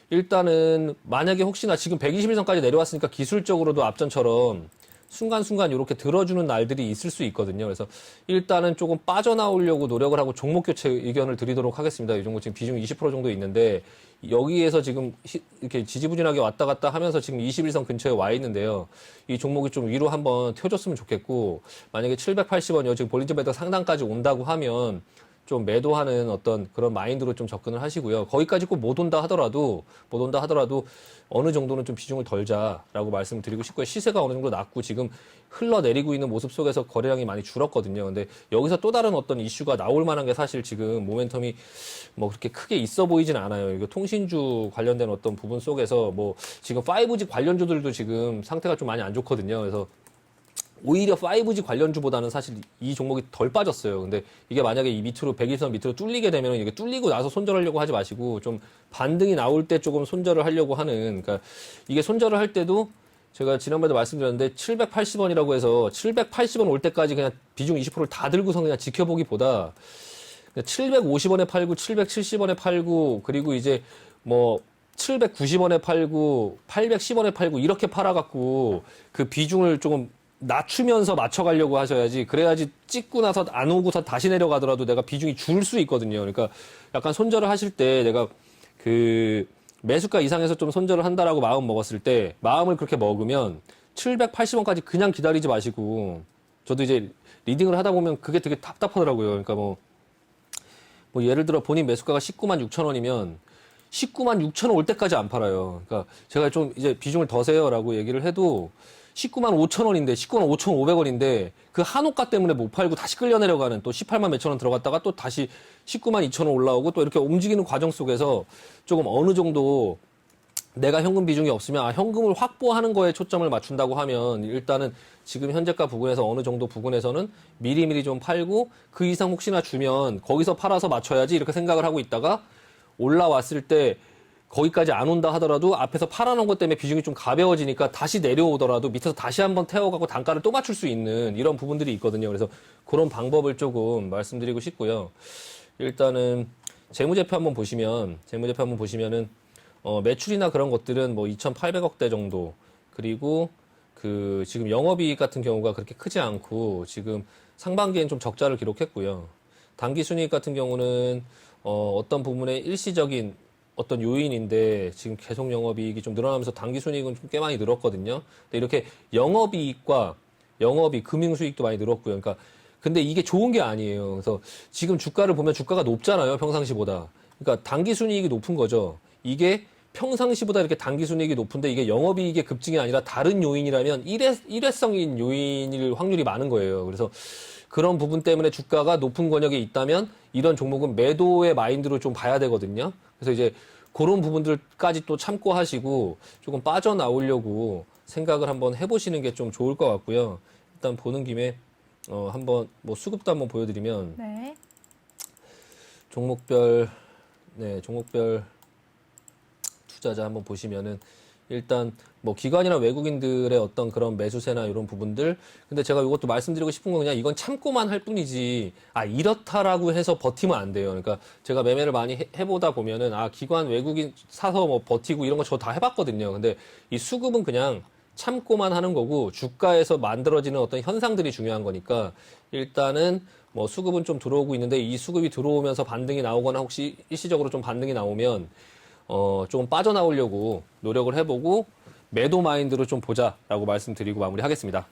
일단은 만약에 혹시나 지금 121선까지 내려왔으니까 기술적으로도 앞전처럼 순간순간 이렇게 들어주는 날들이 있을 수 있거든요. 그래서 일단은 조금 빠져나오려고 노력을 하고 종목 교체 의견을 드리도록 하겠습니다. 이 종목 지금 비중 20% 정도 있는데 여기에서 지금 이렇게 지지부진하게 왔다 갔다 하면서 지금 21선 근처에 와 있는데요. 이 종목이 좀 위로 한번 튀어줬으면 좋겠고 만약에 780원이요. 지금 볼린저 배드가 상단까지 온다고 하면 좀 매도하는 어떤 그런 마인드로 좀 접근을 하시고요. 거기까지 꼭 못 온다 하더라도 어느 정도는 좀 비중을 덜자라고 말씀을 드리고 싶고요. 시세가 어느 정도 낮고 지금 흘러내리고 있는 모습 속에서 거래량이 많이 줄었거든요. 근데 여기서 또 다른 어떤 이슈가 나올 만한 게 사실 지금 모멘텀이 뭐 그렇게 크게 있어 보이진 않아요. 이거 통신주 관련된 어떤 부분 속에서 뭐 지금 5G 관련주들도 지금 상태가 좀 많이 안 좋거든요. 그래서 오히려 5G 관련주보다는 사실 이 종목이 덜 빠졌어요. 근데 이게 만약에 이 밑으로 120선 밑으로 뚫리게 되면 이게 뚫리고 나서 손절하려고 하지 마시고 좀 반등이 나올 때 조금 손절을 하려고 하는, 그러니까 이게 손절을 할 때도 제가 지난번에도 말씀드렸는데 780원이라고 해서 780원 올 때까지 그냥 비중 20%를 다 들고서 그냥 지켜보기보다 750원에 팔고 770원에 팔고 그리고 이제 뭐 790원에 팔고 810원에 팔고 이렇게 팔아갖고 그 비중을 조금 낮추면서 맞춰가려고 하셔야지. 그래야지 찍고 나서 안 오고서 다시 내려가더라도 내가 비중이 줄 수 있거든요. 그러니까 약간 손절을 하실 때 내가 그 매수가 이상에서 좀 손절을 한다라고 마음 먹었을 때 마음을 그렇게 먹으면 780원까지 그냥 기다리지 마시고, 저도 이제 리딩을 하다 보면 그게 되게 답답하더라고요. 그러니까 뭐 예를 들어 본인 매수가가 19만 6천 원이면 19만 6천 원 올 때까지 안 팔아요. 그러니까 제가 좀 이제 비중을 더 세요라고 얘기를 해도 19만 5천 원인데 19만 5,500원인데 그 한호가 때문에 못 팔고 다시 끌려 내려가는, 또 18만 몇천 원 들어갔다가 또 다시 19만 2천 원 올라오고, 또 이렇게 움직이는 과정 속에서 조금 어느 정도 내가 현금 비중이 없으면 현금을 확보하는 거에 초점을 맞춘다고 하면 일단은 지금 현재가 부근에서 어느 정도 부근에서는 미리미리 좀 팔고 그 이상 혹시나 주면 거기서 팔아서 맞춰야지 이렇게 생각을 하고 있다가 올라왔을 때 거기까지 안 온다 하더라도 앞에서 팔아놓은 것 때문에 비중이 좀 가벼워지니까 다시 내려오더라도 밑에서 다시 한번 태워가고 단가를 또 맞출 수 있는 이런 부분들이 있거든요. 그래서 그런 방법을 조금 말씀드리고 싶고요. 일단은 재무제표 한번 보시면은 매출이나 그런 것들은 뭐 2,800억대 정도, 그리고 그 지금 영업이익 같은 경우가 그렇게 크지 않고 지금 상반기엔 좀 적자를 기록했고요. 당기순이익 같은 경우는 어떤 부분에 일시적인 어떤 요인인데 지금 계속 영업이익이 좀 늘어나면서 당기순이익은 좀 꽤 많이 늘었거든요. 근데 이렇게 영업이익과 금융수익도 많이 늘었고요. 그러니까 근데 이게 좋은 게 아니에요. 그래서 지금 주가를 보면 주가가 높잖아요, 평상시보다. 그러니까 당기순이익이 높은 거죠. 이게 평상시보다 이렇게 당기순이익이 높은데 이게 영업이익의 급증이 아니라 다른 요인이라면 일회성인 요인일 확률이 많은 거예요. 그래서 그런 부분 때문에 주가가 높은 권역에 있다면 이런 종목은 매도의 마인드로 좀 봐야 되거든요. 그래서 이제 그런 부분들까지 또 참고하시고 조금 빠져나오려고 생각을 한번 해보시는 게 좀 좋을 것 같고요. 일단 보는 김에 한번 뭐 수급도 한번 보여드리면 네. 종목별 투자자 한번 보시면은 일단 뭐 기관이나 외국인들의 어떤 그런 매수세나 이런 부분들, 근데 제가 이것도 말씀드리고 싶은 건 그냥 이건 참고만 할 뿐이지 이렇다라고 해서 버티면 안 돼요. 그러니까 제가 매매를 많이 해보다 보면은 기관 외국인 사서 뭐 버티고 이런 거 저 다 해봤거든요. 근데 이 수급은 그냥 참고만 하는 거고 주가에서 만들어지는 어떤 현상들이 중요한 거니까 일단은 뭐 수급은 좀 들어오고 있는데 이 수급이 들어오면서 반등이 나오거나 혹시 일시적으로 좀 반등이 나오면 조금 빠져나오려고 노력을 해보고 매도 마인드로 좀 보자라고 말씀드리고 마무리하겠습니다.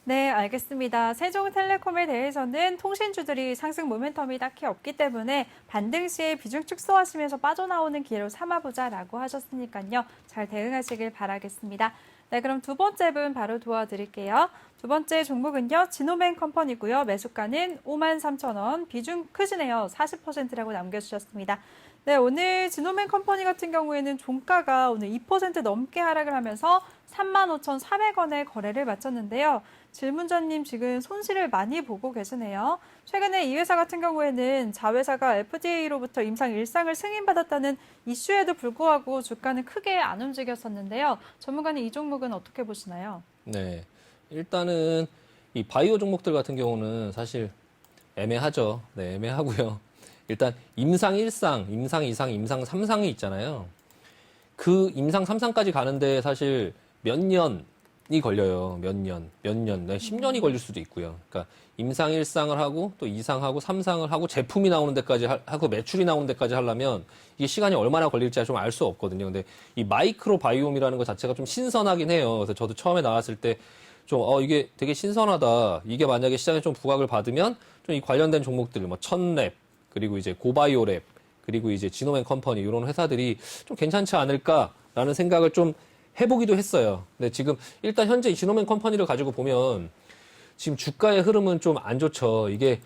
네, 알겠습니다. 세종텔레콤에 대해서는 통신주들이 상승 모멘텀이 딱히 없기 때문에 반등 시에 비중 축소하시면서 빠져나오는 기회로 삼아보자라고 하셨으니까요. 잘 대응하시길 바라겠습니다. 네, 그럼 두 번째 분 바로 도와드릴게요. 두 번째 종목은요, 지노맨 컴퍼니고요. 매수가는 53,000원, 비중 크시네요. 40%라고 남겨주셨습니다. 네, 오늘 지노맨 컴퍼니 같은 경우에는 종가가 오늘 2% 넘게 하락을 하면서 35,400원에 거래를 마쳤는데요. 질문자님 지금 손실을 많이 보고 계시네요. 최근에 이 회사 같은 경우에는 자회사가 FDA로부터 임상 1상을 승인받았다는 이슈에도 불구하고 주가는 크게 안 움직였었는데요. 전문가님 이 종목은 어떻게 보시나요? 네, 일단은 이 바이오 종목들 같은 경우는 사실 애매하죠. 네, 애매하고요. 일단 임상 1상, 임상 2상, 임상 3상이 있잖아요. 그 임상 3상까지 가는데 사실 몇 년이 걸려요. 몇 년, 네, 10년이 걸릴 수도 있고요. 그러니까 임상 1상을 하고 또 2상하고 3상을 하고 제품이 나오는 데까지 하고 매출이 나오는 데까지 하려면 이게 시간이 얼마나 걸릴지 좀 알 수 없거든요. 근데 이 마이크로 바이옴이라는 것 자체가 좀 신선하긴 해요. 그래서 저도 처음에 나왔을 때 좀 이게 되게 신선하다. 이게 만약에 시장에 좀 부각을 받으면 좀 이 관련된 종목들 뭐 천랩, 그리고 이제 고바이오랩, 그리고 이제 지노맨 컴퍼니 이런 회사들이 좀 괜찮지 않을까라는 생각을 좀 해보기도 했어요. 근데 지금 일단 현재 이 지노맨 컴퍼니를 가지고 보면 지금 주가의 흐름은 좀 안 좋죠. 이게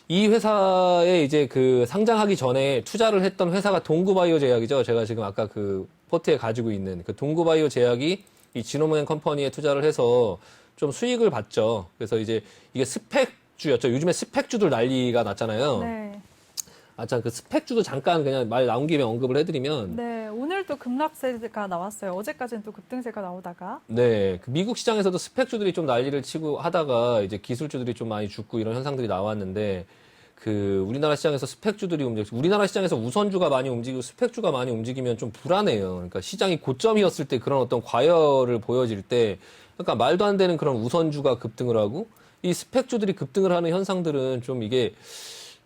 이 회사에 이제 그 상장하기 전에 투자를 했던 회사가 동구바이오 제약이죠. 제가 지금 아까 그 포트에 가지고 있는 그 동구바이오 제약이 이 지노맨 컴퍼니에 투자를 해서 좀 수익을 봤죠. 그래서 이제 이게 스펙주였죠. 요즘에 스펙주들 난리가 났잖아요. 네. 참, 그 스펙주도 잠깐 그냥 말 나온 김에 언급을 해드리면. 네, 오늘도 급락세가 나왔어요. 어제까지는 또 급등세가 나오다가. 네, 그 미국 시장에서도 스펙주들이 좀 난리를 치고 하다가 이제 기술주들이 좀 많이 죽고 이런 현상들이 나왔는데, 우리나라 시장에서 스펙주들이 우리나라 시장에서 우선주가 많이 움직이고 스펙주가 많이 움직이면 좀 불안해요. 그러니까 시장이 고점이었을 때 그런 어떤 과열을 보여질 때, 그러니까 말도 안 되는 그런 우선주가 급등을 하고 이 스펙주들이 급등을 하는 현상들은 좀 이게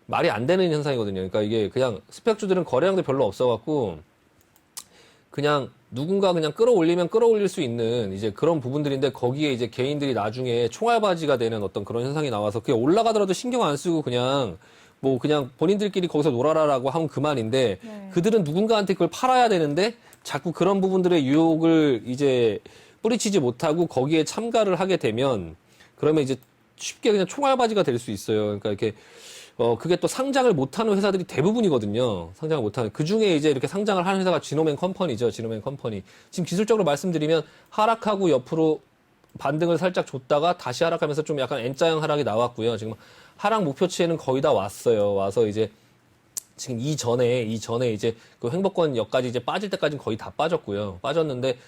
말이 안 되는 현상이거든요. 그러니까 이게 그냥 스펙주들은 거래량도 별로 없어갖고 그냥 누군가 그냥 끌어올리면 끌어올릴 수 있는 이제 그런 부분들인데 거기에 이제 개인들이 나중에 총알바지가 되는 어떤 그런 현상이 나와서 그게 올라가더라도 신경 안 쓰고 그냥 뭐 그냥 본인들끼리 거기서 놀아라라고 하면 그만인데 네. 그들은 누군가한테 그걸 팔아야 되는데 자꾸 그런 부분들의 유혹을 이제 뿌리치지 못하고 거기에 참가를 하게 되면 그러면 이제 쉽게 그냥 총알바지가 될 수 있어요. 그러니까 이렇게 그게 또 상장을 못하는 회사들이 대부분이거든요. 상장을 못하는. 그 중에 이제 이렇게 상장을 하는 회사가 지노맨 컴퍼니죠. 지노맨 컴퍼니. 지금 기술적으로 말씀드리면 하락하고 옆으로 반등을 살짝 줬다가 다시 하락하면서 좀 약간 N자형 하락이 나왔고요. 지금 하락 목표치에는 거의 다 왔어요. 와서 이제 지금 이전에 이제 그 횡보권역까지 이제 빠질 때까지는 거의 다 빠졌고요. 빠졌는데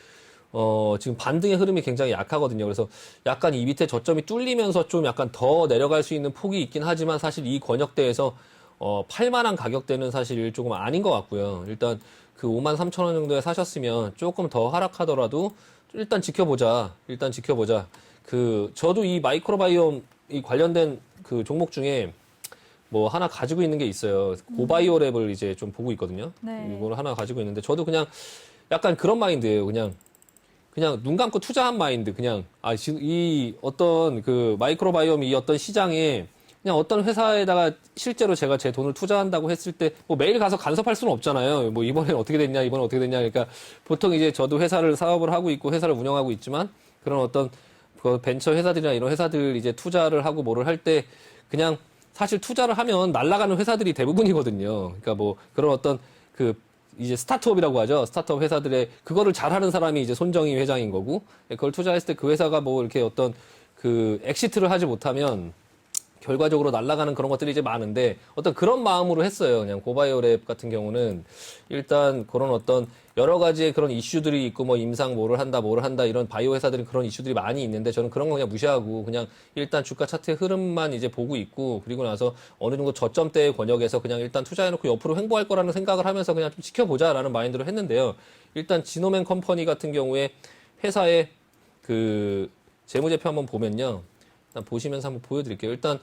지금 반등의 흐름이 굉장히 약하거든요. 그래서 약간 이 밑에 저점이 뚫리면서 좀 약간 더 내려갈 수 있는 폭이 있긴 하지만 사실 이 권역대에서 팔만한 가격대는 사실 조금 아닌 것 같고요. 일단 그 53,000원 정도에 사셨으면 조금 더 하락하더라도 일단 지켜보자. 저도 이 마이크로바이옴 이 관련된 그 종목 중에 뭐 하나 가지고 있는 게 있어요. 고바이오랩을 이제 좀 보고 있거든요. 네. 이걸 하나 가지고 있는데 저도 그냥 약간 그런 마인드예요. 그냥 눈 감고 투자한 마인드, 이 어떤 그 마이크로바이옴 이 어떤 시장에 그냥 어떤 회사에다가 실제로 제가 제 돈을 투자한다고 했을 때 뭐 매일 가서 간섭할 수는 없잖아요. 뭐 이번엔 어떻게 됐냐. 그러니까 보통 이제 저도 사업을 하고 있고 회사를 운영하고 있지만 그런 어떤 그 벤처 회사들이나 이런 회사들 이제 투자를 하고 뭐를 할 때 그냥 사실 투자를 하면 날아가는 회사들이 대부분이거든요. 그러니까 뭐 그런 어떤 이제 스타트업이라고 하죠. 스타트업 회사들의 그거를 잘하는 사람이 이제 손정희 회장인 거고 그걸 투자했을 때 그 회사가 뭐 이렇게 어떤 엑시트를 하지 못하면 결과적으로 날아가는 그런 것들이 이제 많은데 어떤 그런 마음으로 했어요. 그냥 고바이오랩 같은 경우는 일단 그런 어떤 여러 가지의 그런 이슈들이 있고 뭐 임상 뭐를 한다 이런 바이오 회사들은 그런 이슈들이 많이 있는데 저는 그런 거 그냥 무시하고 그냥 일단 주가 차트의 흐름만 이제 보고 있고 그리고 나서 어느 정도 저점대의 권역에서 그냥 일단 투자해놓고 옆으로 횡보할 거라는 생각을 하면서 그냥 좀 지켜보자라는 마인드로 했는데요. 일단 지노맨 컴퍼니 같은 경우에 회사의 재무제표 한번 보면요. 일단 보시면서 한번 보여드릴게요. 일단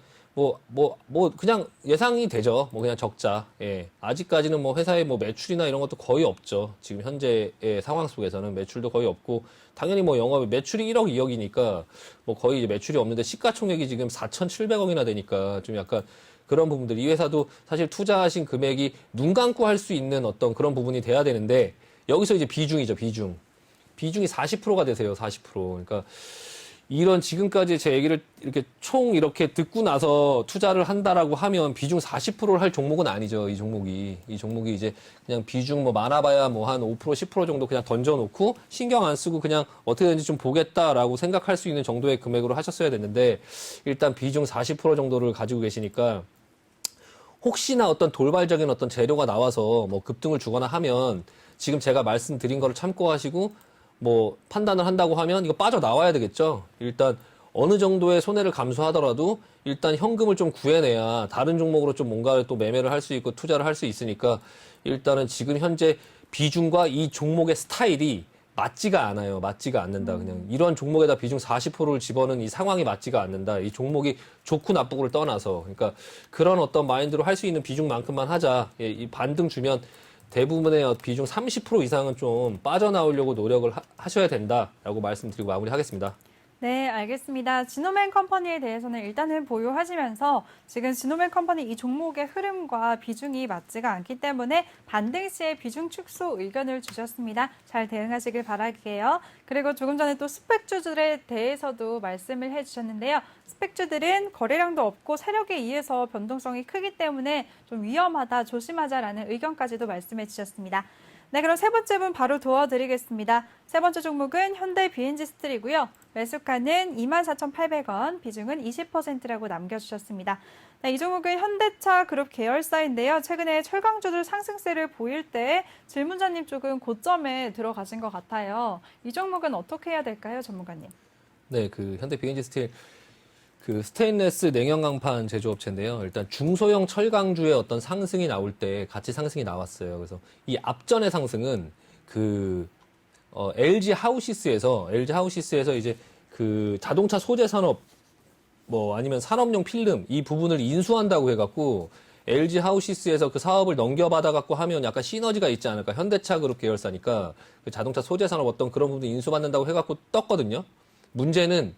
그냥 예상이 되죠. 뭐 그냥 적자. 예. 아직까지는 뭐 회사의 뭐 매출이나 이런 것도 거의 없죠. 지금 현재의 상황 속에서는 매출도 거의 없고, 당연히 뭐 영업이 매출이 1억, 2억이니까 뭐 거의 이제 매출이 없는데 시가총액이 지금 4,700억이나 되니까 좀 약간 그런 부분들. 이 회사도 사실 투자하신 금액이 눈 감고 할 수 있는 어떤 그런 부분이 돼야 되는데, 여기서 이제 비중이죠, 비중. 비중이 40%가 되세요, 40%. 그러니까 이런 지금까지 제 얘기를 이렇게 듣고 나서 투자를 한다라고 하면 비중 40%를 할 종목은 아니죠. 이 종목이 이제 그냥 비중 뭐 많아봐야 뭐 한 5%, 10% 정도 그냥 던져놓고 신경 안 쓰고 그냥 어떻게 되는지 좀 보겠다라고 생각할 수 있는 정도의 금액으로 하셨어야 됐는데 일단 비중 40% 정도를 가지고 계시니까 혹시나 어떤 돌발적인 어떤 재료가 나와서 뭐 급등을 주거나 하면 지금 제가 말씀드린 거를 참고하시고 뭐 판단을 한다고 하면 이거 빠져나와야 되겠죠. 일단 어느 정도의 손해를 감수하더라도 일단 현금을 좀 구해내야 다른 종목으로 좀 뭔가를 또 매매를 할 수 있고 투자를 할 수 있으니까 일단은 지금 현재 비중과 이 종목의 스타일이 맞지가 않아요. 맞지가 않는다. 그냥 이런 종목에다 비중 40%를 집어넣은 이 상황이 맞지가 않는다. 이 종목이 좋고 나쁘고를 떠나서. 그러니까 그런 어떤 마인드로 할 수 있는 비중만큼만 하자. 예, 이 반등 주면 대부분의 비중 30% 이상은 좀 빠져나오려고 노력을 하셔야 된다라고 말씀드리고 마무리하겠습니다. 네, 알겠습니다. 지노맨 컴퍼니에 대해서는 일단은 보유하시면서 지금 지노맨 컴퍼니 이 종목의 흐름과 비중이 맞지가 않기 때문에 반등 시에 비중 축소 의견을 주셨습니다. 잘 대응하시길 바랄게요. 그리고 조금 전에 또 스펙주들에 대해서도 말씀을 해주셨는데요. 스펙주들은 거래량도 없고 세력에 의해서 변동성이 크기 때문에 좀 위험하다, 조심하자라는 의견까지도 말씀해 주셨습니다. 네, 그럼 세 번째 분 바로 도와드리겠습니다. 세 번째 종목은 현대 BNG 스틸이고요. 매수가는 24,800원, 비중은 20%라고 남겨주셨습니다. 네, 이 종목은 현대차 그룹 계열사인데요. 최근에 철강주들 상승세를 보일 때 질문자님 쪽은 고점에 들어가신 것 같아요. 이 종목은 어떻게 해야 될까요, 전문가님? 네, 현대 BNG 스틸 그 스테인레스 냉형 강판 제조업체인데요. 일단 중소형 철강주의 어떤 상승이 나올 때 같이 상승이 나왔어요. 그래서 이 앞전의 상승은 그 LG 하우시스에서 이제 그 자동차 소재 산업 뭐 아니면 산업용 필름 이 부분을 인수한다고 해갖고 LG 하우시스에서 그 사업을 넘겨받아갖고 하면 약간 시너지가 있지 않을까. 현대차 그룹 계열사니까 그 자동차 소재 산업 어떤 그런 부분 인수받는다고 해갖고 떴거든요. 문제는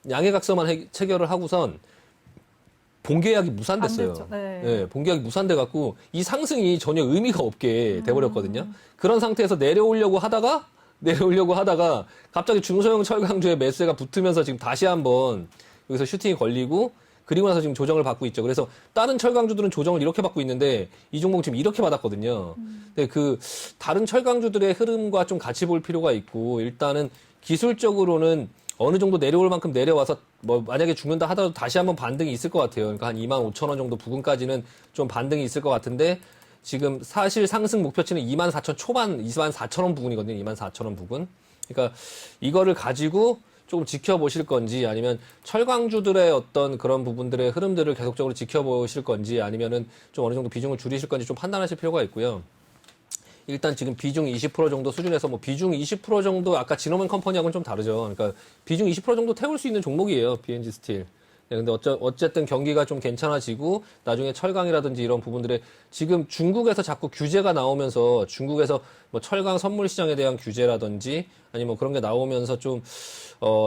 양해각서만 체결을 하고선 본계약이 무산됐어요. 안 됐죠. 네. 네, 본계약이 무산돼갖고 이 상승이 전혀 의미가 없게 돼버렸거든요. 그런 상태에서 내려오려고 하다가 갑자기 중소형 철강주의 매수세가 붙으면서 지금 다시 한번 여기서 슈팅이 걸리고 그리고 나서 지금 조정을 받고 있죠. 그래서 다른 철강주들은 조정을 이렇게 받고 있는데 이 종목 지금 이렇게 받았거든요. 근데 그 다른 철강주들의 흐름과 좀 같이 볼 필요가 있고 일단은 기술적으로는 어느 정도 내려올 만큼 내려와서 뭐 만약에 죽는다 하더라도 다시 한번 반등이 있을 것 같아요. 그러니까 한 25,000원 정도 부근까지는 좀 반등이 있을 것 같은데 지금 사실 상승 목표치는 24,000 초반, 24,000원 부근이거든요. 24,000원 부근. 그러니까 이거를 가지고 조금 지켜보실 건지 아니면 철강주들의 어떤 그런 부분들의 흐름들을 계속적으로 지켜보실 건지 아니면은 좀 어느 정도 비중을 줄이실 건지 좀 판단하실 필요가 있고요. 일단 지금 비중 20% 정도 수준에서 뭐 비중 20% 정도 아까 지노맨 컴퍼니하고는 좀 다르죠. 그러니까 비중 20% 정도 태울 수 있는 종목이에요. BNG 스틸. 네, 근데 어쨌든 경기가 좀 괜찮아지고 나중에 철강이라든지 이런 부분들에 지금 중국에서 자꾸 규제가 나오면서 중국에서 뭐 철강 선물 시장에 대한 규제라든지 아니면 뭐 그런 게 나오면서 좀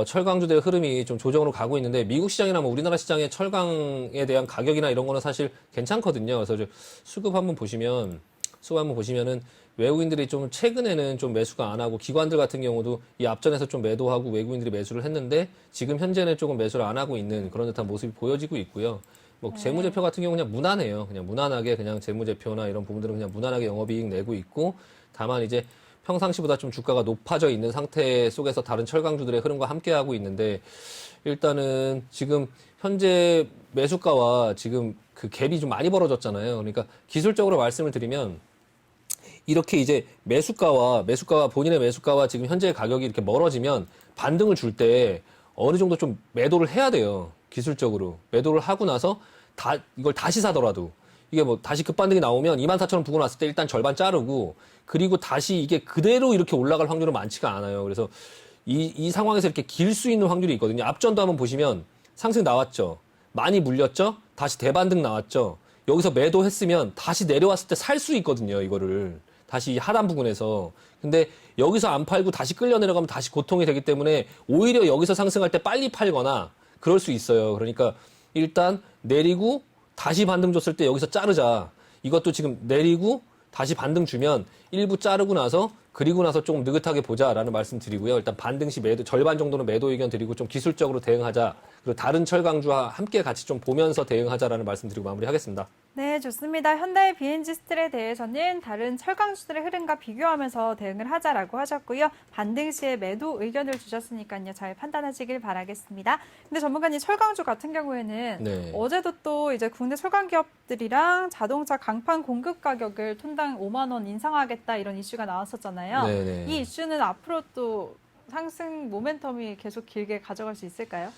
철강주들의 흐름이 좀 조정으로 가고 있는데 미국 시장이나 뭐 우리나라 시장의 철강에 대한 가격이나 이런 거는 사실 괜찮거든요. 그래서 수급 한번 보시면은 외국인들이 좀 최근에는 좀 매수가 안 하고 기관들 같은 경우도 이 앞전에서 좀 매도하고 외국인들이 매수를 했는데 지금 현재는 조금 매수를 안 하고 있는 그런 듯한 모습이 보여지고 있고요. 뭐 재무제표 같은 경우 그냥 무난해요. 그냥 무난하게 그냥 재무제표나 이런 부분들은 그냥 무난하게 영업이익 내고 있고 다만 이제 평상시보다 좀 주가가 높아져 있는 상태 속에서 다른 철강주들의 흐름과 함께하고 있는데 일단은 지금 현재 매수가와 지금 그 갭이 좀 많이 벌어졌잖아요. 그러니까 기술적으로 말씀을 드리면 이렇게 이제 매수가와 본인의 매수가와 지금 현재 가격이 이렇게 멀어지면 반등을 줄 때 어느 정도 좀 매도를 해야 돼요. 기술적으로. 매도를 하고 나서 이걸 다시 사더라도 이게 뭐 다시 급반등이 나오면 24,000원 부근 왔을 때 일단 절반 자르고 그리고 다시 이게 그대로 이렇게 올라갈 확률은 많지가 않아요. 그래서 이 상황에서 이렇게 길 수 있는 확률이 있거든요. 앞전도 한번 보시면 상승 나왔죠. 많이 물렸죠. 다시 대반등 나왔죠. 여기서 매도했으면 다시 내려왔을 때 살 수 있거든요. 이거를. 다시 하단 부근에서. 근데 여기서 안 팔고 다시 끌려 내려가면 다시 고통이 되기 때문에 오히려 여기서 상승할 때 빨리 팔거나 그럴 수 있어요. 그러니까 일단 내리고 다시 반등 줬을 때 여기서 자르자. 이것도 지금 내리고 다시 반등 주면 일부 자르고 나서 그리고 나서 조금 느긋하게 보자라는 말씀 드리고요. 일단 반등 시 매도 절반 정도는 매도 의견 드리고 좀 기술적으로 대응하자. 그리고 다른 철강주와 함께 같이 좀 보면서 대응하자라는 말씀 드리고 마무리하겠습니다. 네, 좋습니다. 현대 BNG 스틸에 대해서는 다른 철강주들의 흐름과 비교하면서 대응을 하자라고 하셨고요. 반등 시에 매도 의견을 주셨으니까요. 잘 판단하시길 바라겠습니다. 근데 전문가님 철강주 같은 경우에는 네. 어제도 또 이제 국내 철강 기업들이랑 자동차 강판 공급 가격을 톤당 5만 원 인상하겠다 이런 이슈가 나왔었잖아요. 네네. 이 이슈는 앞으로 또 상승 모멘텀이 계속 길게 가져갈 수 있을까요?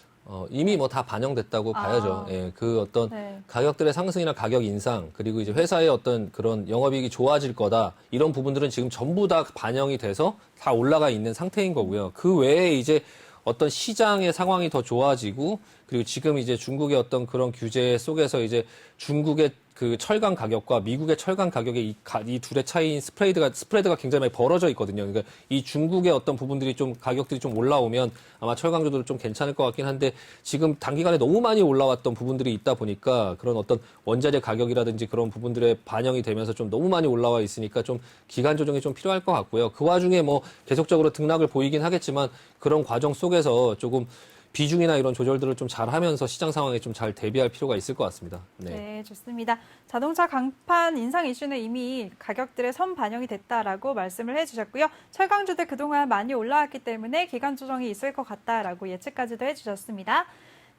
이미 뭐 다 반영됐다고 봐야죠. 예, 그 어떤 네. 가격들의 상승이나 가격 인상, 그리고 이제 회사의 어떤 그런 영업이익이 좋아질 거다. 이런 부분들은 지금 전부 다 반영이 돼서 다 올라가 있는 상태인 거고요. 그 외에 이제 어떤 시장의 상황이 더 좋아지고, 그리고 지금 이제 중국의 어떤 그런 규제 속에서 이제 중국의 그 철강 가격과 미국의 철강 가격의 이 둘의 차이인 스프레드가 굉장히 많이 벌어져 있거든요. 그러니까 이 중국의 어떤 부분들이 좀 가격들이 좀 올라오면 아마 철강주들은 좀 괜찮을 것 같긴 한데 지금 단기간에 너무 많이 올라왔던 부분들이 있다 보니까 그런 어떤 원자재 가격이라든지 그런 부분들에 반영이 되면서 좀 너무 많이 올라와 있으니까 좀 기간 조정이 좀 필요할 것 같고요. 그 와중에 뭐 계속적으로 등락을 보이긴 하겠지만 그런 과정 속에서 조금 비중이나 이런 조절들을 좀 잘하면서 시장 상황에 좀 잘 대비할 필요가 있을 것 같습니다. 네, 좋습니다. 자동차 강판 인상 이슈는 이미 가격들의 선 반영이 됐다라고 말씀을 해주셨고요. 철강주들 그동안 많이 올라왔기 때문에 기간 조정이 있을 것 같다라고 예측까지도 해주셨습니다.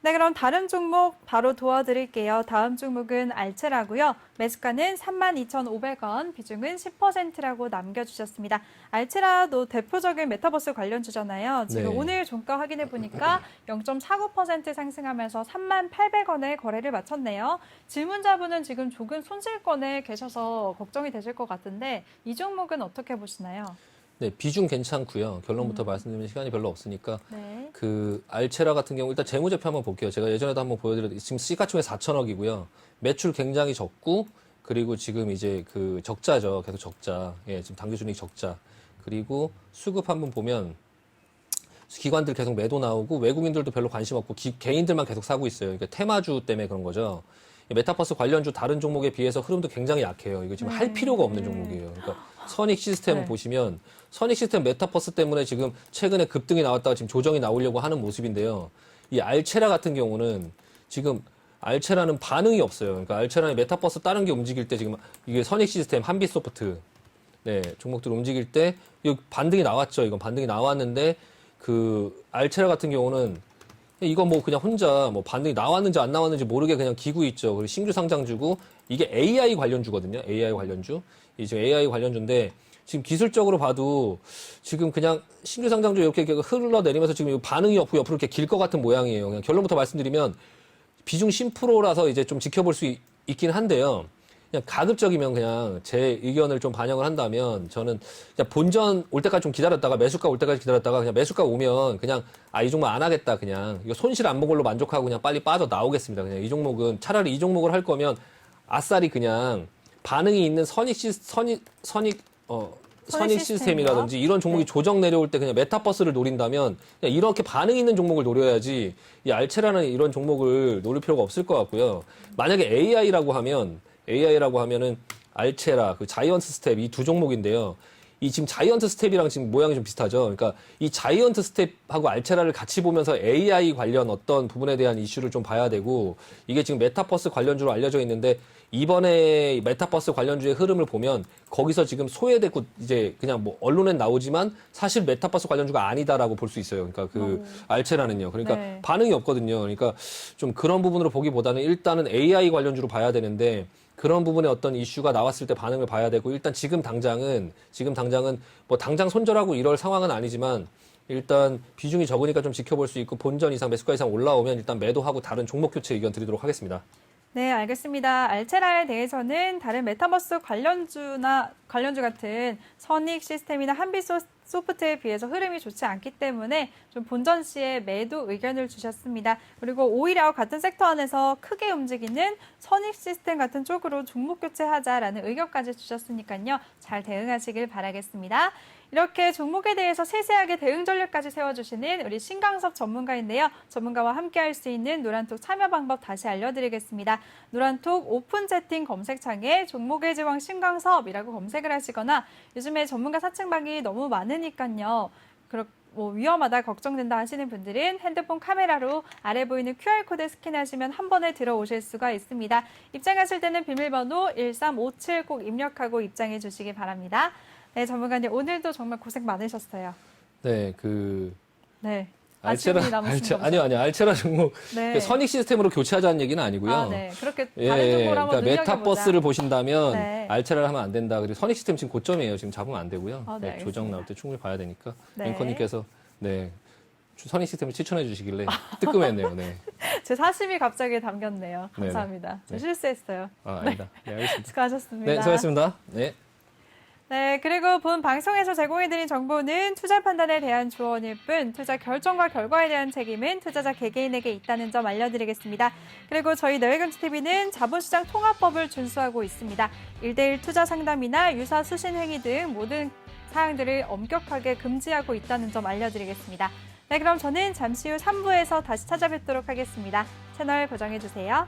네, 그럼 다른 종목 바로 도와드릴게요. 다음 종목은 알체라고요. 매수가는 32,500원, 비중은 10%라고 남겨주셨습니다. 알체라도 대표적인 메타버스 관련주잖아요. 지금 네. 오늘 종가 확인해 보니까 0.49% 상승하면서 38,800원에 거래를 마쳤네요. 질문자분은 지금 조금 손실권에 계셔서 걱정이 되실 것 같은데 이 종목은 어떻게 보시나요? 네, 비중 괜찮고요. 결론부터 말씀드리면 시간이 별로 없으니까 네. 그 알체라 같은 경우 일단 재무제표 한번 볼게요. 제가 예전에도 한번 보여드렸는데 지금 시가총액 4천억이고요. 매출 굉장히 적고 그리고 지금 이제 그 적자죠. 계속 적자. 예, 지금 당기순이익 적자. 그리고 수급 한번 보면 기관들 계속 매도 나오고 외국인들도 별로 관심 없고 개인들만 계속 사고 있어요. 그러니까 테마주 때문에 그런 거죠. 메타버스 관련주 다른 종목에 비해서 흐름도 굉장히 약해요. 이거 지금 할 필요가 없는 종목이에요. 그러니까 선익 시스템 네. 보시면 선익 시스템 메타버스 때문에 지금 최근에 급등이 나왔다가 지금 조정이 나오려고 하는 모습인데요. 이 알체라 같은 경우는 지금 알체라는 반응이 없어요. 그러니까 알체라는 메타버스 다른 게 움직일 때 지금 이게 선익 시스템, 한빛소프트 네, 종목들 움직일 때 이 반등이 나왔죠. 이건 반등이 나왔는데 그 알체라 같은 경우는 이거 뭐 그냥 혼자 뭐 반등이 나왔는지 안 나왔는지 모르게 그냥 기고 있죠. 그리고 신규 상장주고 이게 AI 관련주거든요. AI 관련주. 이 지금 AI 관련주인데 지금 기술적으로 봐도 지금 그냥 신규 상장주 이렇게 흘러내리면서 지금 반응이 없고 옆으로 이렇게 길 것 같은 모양이에요. 그냥 결론부터 말씀드리면 비중 10%라서 이제 좀 지켜볼 수 있긴 한데요. 그냥 가급적이면 그냥 제 의견을 좀 반영을 한다면 저는 그냥 본전 올 때까지 좀 기다렸다가 매수가 올 때까지 기다렸다가 그냥 매수가 오면 그냥 이 종목 안 하겠다 그냥 이거 손실 안 본 걸로 만족하고 그냥 빨리 빠져 나오겠습니다. 그냥 이 종목은 차라리 이 종목을 할 거면 아싸리 그냥 반응이 있는 선익 시스템이라든지 이런 종목이 네. 조정 내려올 때 그냥 메타버스를 노린다면 그냥 이렇게 반응 있는 종목을 노려야지 이 알체라는 이런 종목을 노릴 필요가 없을 것 같고요. 만약에 AI라고 하면은 알체라, 그 자이언트 스텝 이 두 종목인데요. 이 지금 자이언트 스텝이랑 지금 모양이 좀 비슷하죠. 그러니까 이 자이언트 스텝하고 알체라를 같이 보면서 AI 관련 어떤 부분에 대한 이슈를 좀 봐야 되고 이게 지금 메타버스 관련주로 알려져 있는데 이번에 메타버스 관련주의 흐름을 보면 거기서 지금 소외됐고 이제 그냥 뭐 언론엔 나오지만 사실 메타버스 관련주가 아니다라고 볼 수 있어요. 그러니까 그 알체라는요. 그러니까 네. 반응이 없거든요. 그러니까 좀 그런 부분으로 보기보다는 일단은 AI 관련주로 봐야 되는데 그런 부분에 어떤 이슈가 나왔을 때 반응을 봐야 되고 일단 지금 당장은 뭐 당장 손절하고 이럴 상황은 아니지만 일단 비중이 적으니까 좀 지켜볼 수 있고 본전 이상 매수가 이상 올라오면 일단 매도하고 다른 종목 교체 의견 드리도록 하겠습니다. 네, 알겠습니다. 알체라에 대해서는 다른 메타버스 관련주 같은 선익 시스템이나 한빛소프트에 비해서 흐름이 좋지 않기 때문에 좀 본전 시에 매도 의견을 주셨습니다. 그리고 오히려 같은 섹터 안에서 크게 움직이는 선익 시스템 같은 쪽으로 종목 교체하자라는 의견까지 주셨으니까요. 잘 대응하시길 바라겠습니다. 이렇게 종목에 대해서 세세하게 대응 전략까지 세워주시는 우리 신강섭 전문가인데요. 전문가와 함께할 수 있는 노란톡 참여 방법 다시 알려드리겠습니다. 노란톡 오픈 채팅 검색창에 종목의 제왕 신강섭이라고 검색을 하시거나 요즘에 전문가 사칭방이 너무 많으니까요. 뭐 위험하다 걱정된다 하시는 분들은 핸드폰 카메라로 아래 보이는 QR코드 스캔하시면 한 번에 들어오실 수가 있습니다. 입장하실 때는 비밀번호 1357 꼭 입력하고 입장해 주시기 바랍니다. 네, 전문가님 오늘도 정말 고생 많으셨어요. 네, 네. 알체라, 아니요, 알체라 종목. 네. 선익 시스템으로 교체하자는 얘기는 아니고요. 아, 네. 그렇게 다른 종목을 한번 그러니까 눈여겨보자. 메타버스를 보신다면 네. 알체라를 하면 안 된다. 그리고 선익 시스템 지금 고점이에요. 지금 잡으면 안 되고요. 네, 알겠습니다. 조정 나올 때 충분히 봐야 되니까. 네. 앵커님께서 선익 시스템을 추천해 주시길래 뜨끔했네요. 네. 제 사심이 갑자기 담겼네요. 네네. 감사합니다. 저 네. 실수했어요. 아니다. 네, 알겠습니다. 수고하셨습니다. 네, 수고하셨습니다. 네. 네, 그리고 본 방송에서 제공해드린 정보는 투자 판단에 대한 조언일 뿐 투자 결정과 결과에 대한 책임은 투자자 개개인에게 있다는 점 알려드리겠습니다. 그리고 저희 내외금주TV는 자본시장 통합법을 준수하고 있습니다. 1:1 투자 상담이나 유사 수신 행위 등 모든 사항들을 엄격하게 금지하고 있다는 점 알려드리겠습니다. 네, 그럼 저는 잠시 후 3부에서 다시 찾아뵙도록 하겠습니다. 채널 고정해주세요.